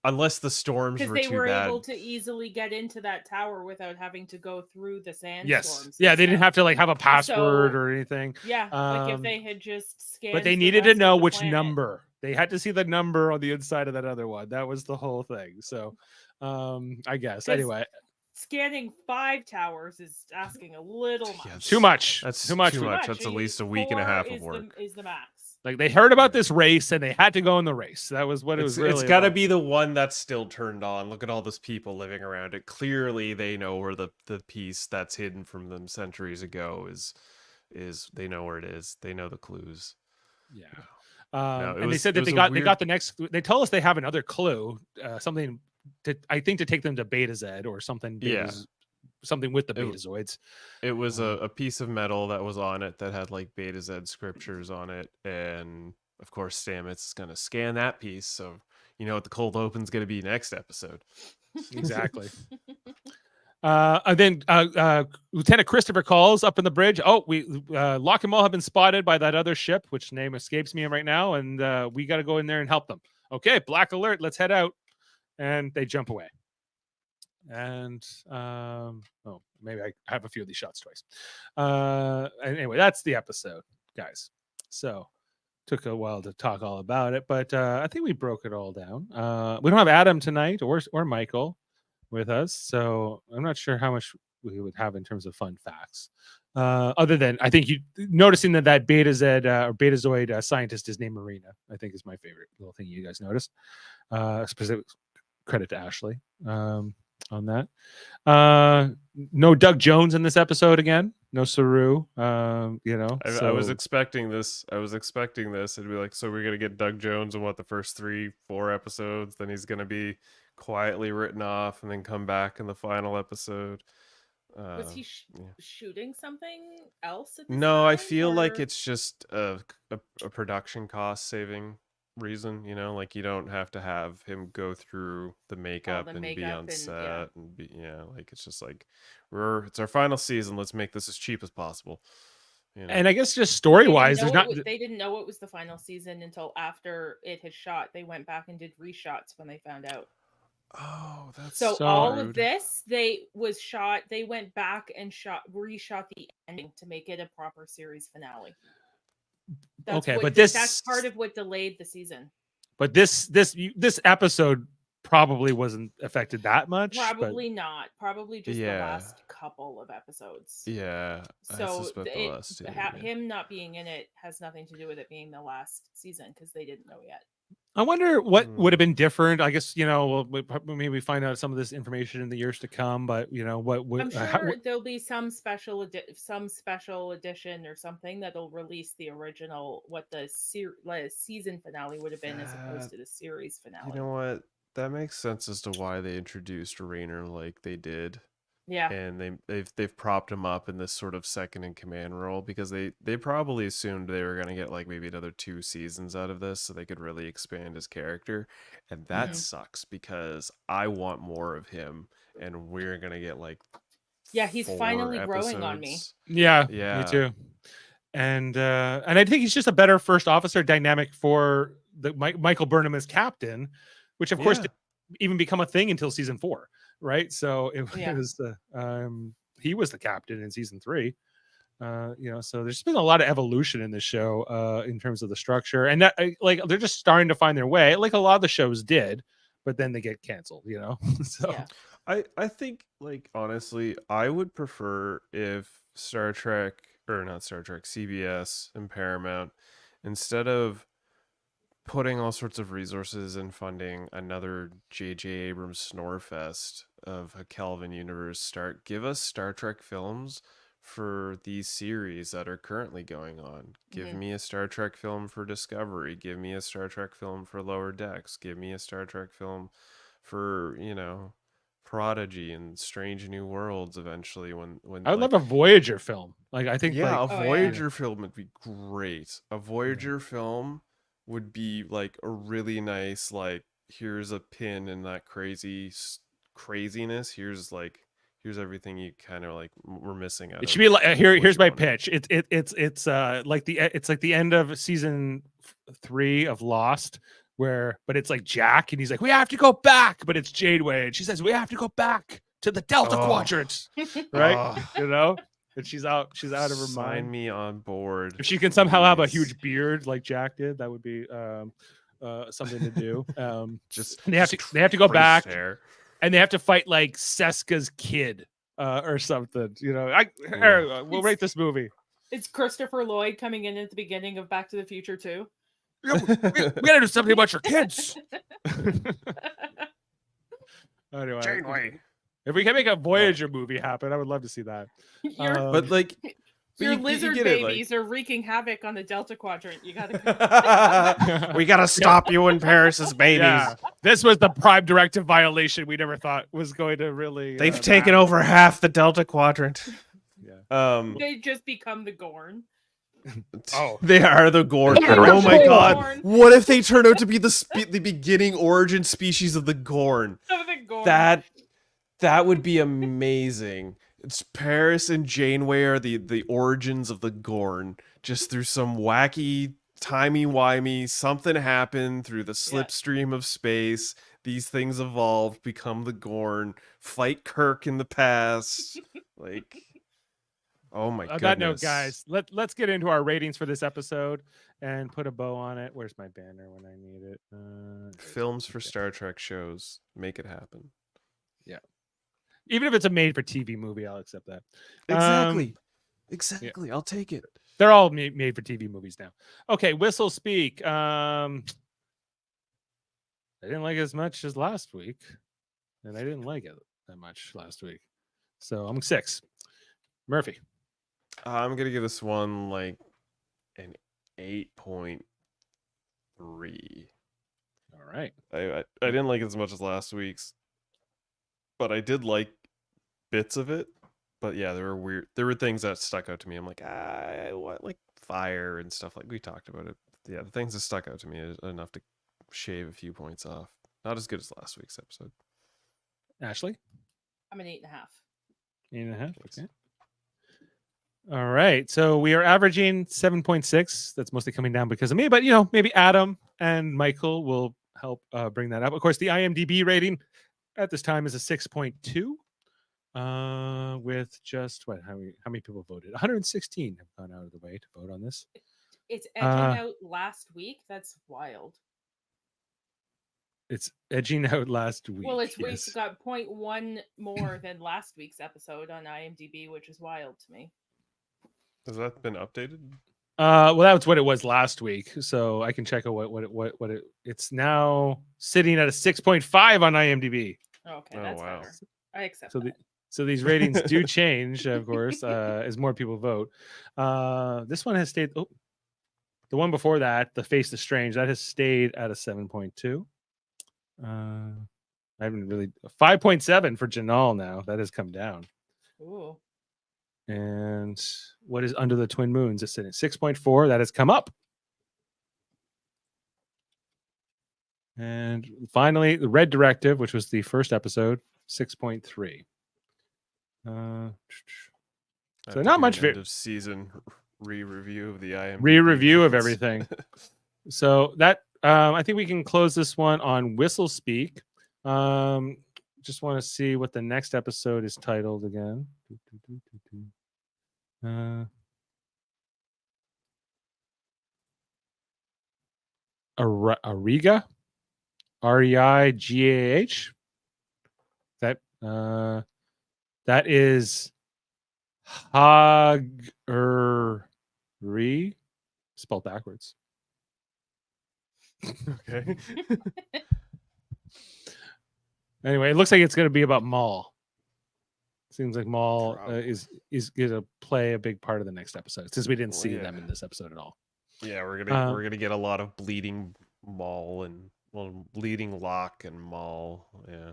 unless the storms were too bad. Because they were able to easily get into that tower without having to go through the sandstorms. Yes. Yeah, they didn't have to have a password or anything. Yeah, like if they had just scanned. But they needed to know which number. They had to see the number on the inside of that other one. That was the whole thing. So, I guess anyway. Scanning 5 towers is asking a little much. Too much. That's too much. That's at least a week and a half of work. Is the max. Like they heard about this race and they had to go in the race. That was what it was really. It's got to about. be the one that's still turned on. Look at all those people living around it. Clearly, they know where the piece that's hidden from them centuries ago is. They know where it is. They know the clues. Yeah. They said that they got the next. They told us they have another clue, something to take them to Beta Z or something. Something with the Betazoids. It was a piece of metal that was on it that had like Beta Z scriptures on it, and of course Stamets is gonna scan that piece, so you know what the cold open's gonna be next episode. Exactly. And then Lieutenant Christopher calls up in the bridge. Oh, we Locke and Maul have been spotted by that other ship, which name escapes me right now, and we got to go in there and help them. Okay, black alert. Let's head out, and they jump away. And maybe I have a few of these shots twice. Anyway, that's the episode, guys. So took a while to talk all about it, but I think we broke it all down. We don't have Adam tonight or Michael with us, so I'm not sure how much we would have in terms of fun facts. Other than I think you noticing that Beta Z or Betazoid scientist is named Marina, I think is my favorite little thing you guys noticed. Specific credit to Ashley on that. No Doug Jones in this episode again. No Saru. I was expecting this. It'd be like, so we're gonna get Doug Jones in the first 3-4 episodes. Then he's gonna be quietly written off and then come back in the final episode. Was he shooting something else at this No, time, I feel like it's just a production cost saving reason, like you don't have to have him go through the makeup and be on set and be like it's just like it's our final season, let's make this as cheap as possible. And I guess just story wise they didn't know it was the final season until after it had shot. They went back and did reshots when they found out. Oh, that's so all rude. Of this they went back and reshot the ending to make it a proper series finale. That's part of what delayed the season. But this episode probably wasn't affected that much. Probably not. Probably just the last couple of episodes. Yeah. So him not being in it has nothing to do with it being the last season because they didn't know yet. I wonder what would have been different. I guess we'll maybe find out some of this information in the years to come. But what I'm sure there'll be some special edition or something that'll release the original what the season finale would have been as opposed to the series finale. You know what? That makes sense as to why they introduced Raynor like they did. Yeah, and they've propped him up in this sort of second in command role because they probably assumed they were going to get like maybe another 2 seasons out of this so they could really expand his character, and that sucks because I want more of him, and we're going to get like he's finally growing on me. Yeah, me too. And I think he's just a better first officer dynamic for the Michael Burnham as captain, which of course didn't even become a thing until season 4. Right, so it was he was the captain in season 3. So there's been a lot of evolution in this show in terms of the structure, and that like they're just starting to find their way, like a lot of the shows did, but then they get canceled. So I think like honestly, I would prefer if CBS and Paramount, instead of putting all sorts of resources and funding another J.J. Abrams snorefest of a Kelvin universe give us Star Trek films for these series that are currently going on. Give me a Star Trek film for Discovery. Give me a Star Trek film for Lower Decks. Give me a Star Trek film for, Prodigy and Strange New Worlds eventually when I would love a Voyager film. Like I think a Voyager film would be great. A Voyager film would be like a really nice, like, here's a pin in that craziness. Here's everything you kind of like we're missing out. It should be like here's my pitch. It's like the end of season 3 of Lost, but it's like Jack and he's like, we have to go back, but it's Janeway and she says we have to go back to the Delta Quadrant, right? And she's out of her mind. Sign me on board. If she can somehow have a huge beard like Jack did, that would be something to do. They have to go back hair. And they have to fight like Seska's kid or something. We'll rate this movie. It's Christopher Lloyd coming in at the beginning of Back to the Future too. We gotta do something about your kids. Anyway, Janeway. if we can make a Voyager movie happen, I would love to see that. But like, your you lizard get it, babies are wreaking havoc on the Delta Quadrant. You gotta. we gotta stop you and Paris's babies. Yeah, this was the prime directive violation we never thought was going to really. They've taken over half the Delta Quadrant. Yeah. They just become the Gorn. Oh, they are the Gorn. Yeah, Oh my the god! Gorn. What if they turn out to be the beginning origin species of the Gorn? Of the Gorn. That would be amazing. It's Paris and Janeway are the origins of the Gorn, just through some wacky timey-wimey something happened through the slipstream of space. These things evolved, become the Gorn, fight Kirk in the past. Like, oh my goodness. On that note, guys, let's get into our ratings for this episode and put a bow on it. Where's my banner when I need it? Films for Star Trek shows. Make it happen. Yeah. Even if it's a made-for-TV movie, I'll accept that. Exactly. I'll take it. They're all made-for-TV movies now. Okay, Whistlespeak. I didn't like it as much as last week, and I didn't like it that much last week. So I'm 6. Murphy. I'm gonna give this one like an 8.3. All right. I didn't like it as much as last week's, but I did like bits of it. But yeah, there were things that stuck out to me. I'm like, what, like fire and stuff, like we talked about it. Yeah, the things that stuck out to me is enough to shave a few points off. Not as good as last week's episode. Ashley? I'm an 8.5. 8.5. Okay. All right. So we are averaging 7.6. That's mostly coming down because of me, but maybe Adam and Michael will help bring that up. Of course, the IMDb rating at this time is a 6.2. With just how many people voted? 116 have gone out of the way to vote on this. It's edging out last week. That's wild. It's edging out last week. Well, it's got 0.1 more than last week's episode on IMDb, which is wild to me. Has that been updated? Well, that's what it was last week. So I can check out what it's now sitting at a 6.5 on IMDb. Okay, that's better. I accept so that. So these ratings do change, of course, as more people vote. This one has stayed. Oh, the one before that, The Face the Strange, that has stayed at a 7.2. I haven't really 5.7 for Janal now. That has come down. Ooh. And what is Under the Twin Moons? It's sitting at 6.4. That has come up. And finally, The Red Directive, which was the first episode, 6.3. So not much end of season re-review of the IMDb. Re-review of everything. So that I think we can close this one on Whistlespeak. Just want to see what the next episode is titled again. Ariga, Reigah. That is Hagri, spelled backwards. Okay. Anyway, it looks like it's going to be about Maul. Seems like Maul is going to play a big part of the next episode, since we didn't see them in this episode at all. Yeah, we're gonna get a lot of bleeding Maul and bleeding Locke and Maul. Yeah.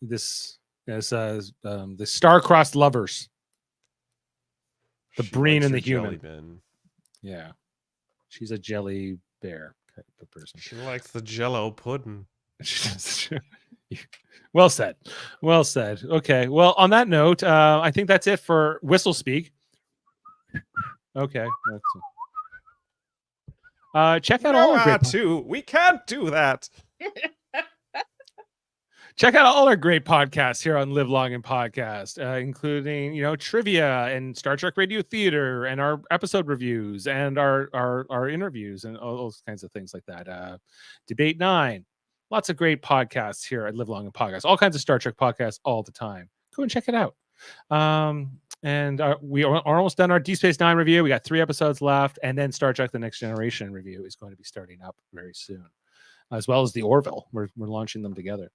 This is the star-crossed lovers. The Breen and the human. Yeah. She's a jelly bear type of person. She likes the Jello pudding. Well said. Well said. Okay. Well, on that note, I think that's it for Whistlespeak. Okay. Check out all our great. We can't do that. Check out all our great podcasts here on Live Long and Podcast, including trivia and Star Trek Radio Theater and our episode reviews and our interviews and all those kinds of things like that. Debate 9. Lots of great podcasts here at Live Long and Podcast. All kinds of Star Trek podcasts all the time. Go and check it out. And we are almost done our Deep Space Nine review. We got 3 episodes left, and then Star Trek: The Next Generation review is going to be starting up very soon, as well as the Orville. We're launching them together,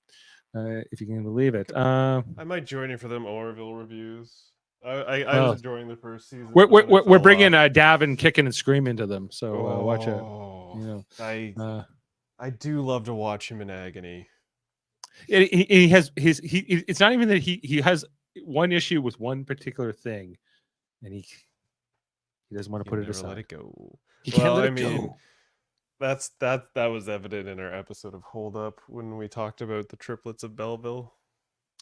if you can believe it. I might join you for them Orville reviews. I was enjoying the first season. We're bringing Davin kicking and screaming to them, so watch out. You know, I do love to watch him in agony. He has it's not even that he has one issue with one particular thing, and he doesn't want to put it aside. Let it go. He can't let it go. That was evident in our episode of Hold Up when we talked about the triplets of Belleville.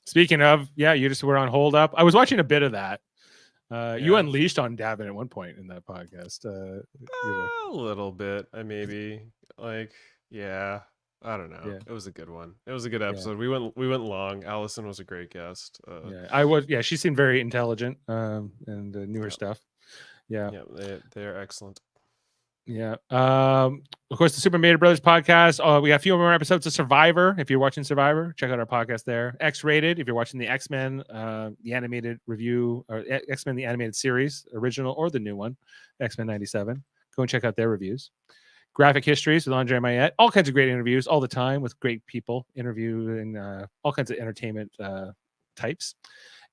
Speaking of, you just were on Hold Up. I was watching a bit of that. You unleashed on Davin at one point in that podcast. A little bit. I don't know. Yeah. It was a good one. It was a good episode. We went long. Allison was a great guest. She seemed very intelligent and knew her stuff. They're excellent. Yeah. Of course, the Super Mario Brothers podcast. We got a few more episodes of Survivor. If you're watching Survivor, check out our podcast there. X-Rated. If you're watching the X-Men, the animated review, or X-Men the animated series, original or the new one, X-Men 97. Go and check out their reviews. Graphic Histories with Andre Mayette. All kinds of great interviews all the time with great people interviewing all kinds of entertainment types.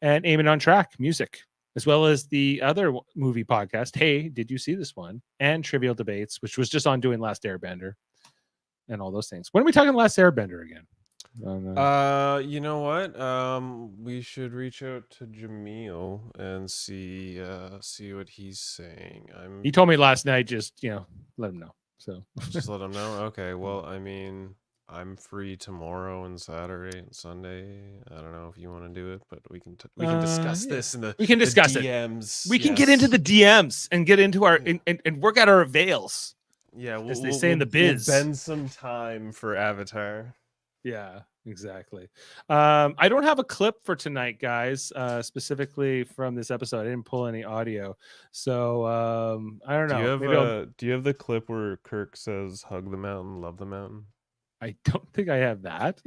And Aiming on Track music, as well as the other movie podcast, Hey, Did You See This One? And Trivial Debates, which was just on doing Last Airbender and all those things. When are we talking Last Airbender again? You know what? We should reach out to Jaemeel and see what he's saying. He told me last night, just let him know. So just let him know. Okay. Well, I'm free tomorrow and Saturday and Sunday. I don't know if you want to do it, but we can discuss this in the DMs. We can get into the DMs and get into our and work out our avails. Yeah, as they say in the biz. We'll spend some time for Avatar. Yeah, exactly. I don't have a clip for tonight, guys, specifically from this episode. I didn't pull any audio, so I don't know. Do you have the clip where Kirk says "Hug the mountain, love the mountain"? I don't think I have that.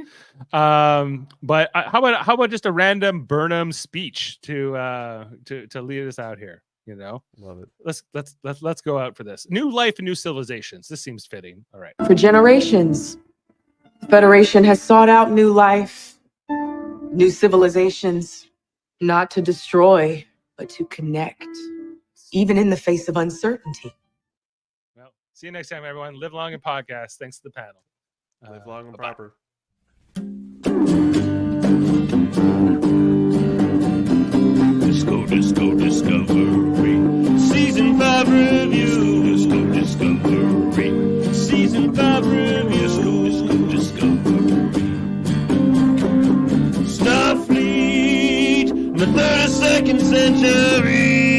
But how about just a random Burnham speech to lead us out here? Love it. Let's go out for this. New life and new civilizations. This seems fitting. All right. For generations, the Federation has sought out new life, new civilizations, not to destroy, but to connect, even in the face of uncertainty. Well, see you next time, everyone. Live long and podcast. Thanks to the panel. Live long and proper. Disco Discovery. Season 5 review. Discovery. Season 5 review. Discovery. Starfleet in the 32nd century.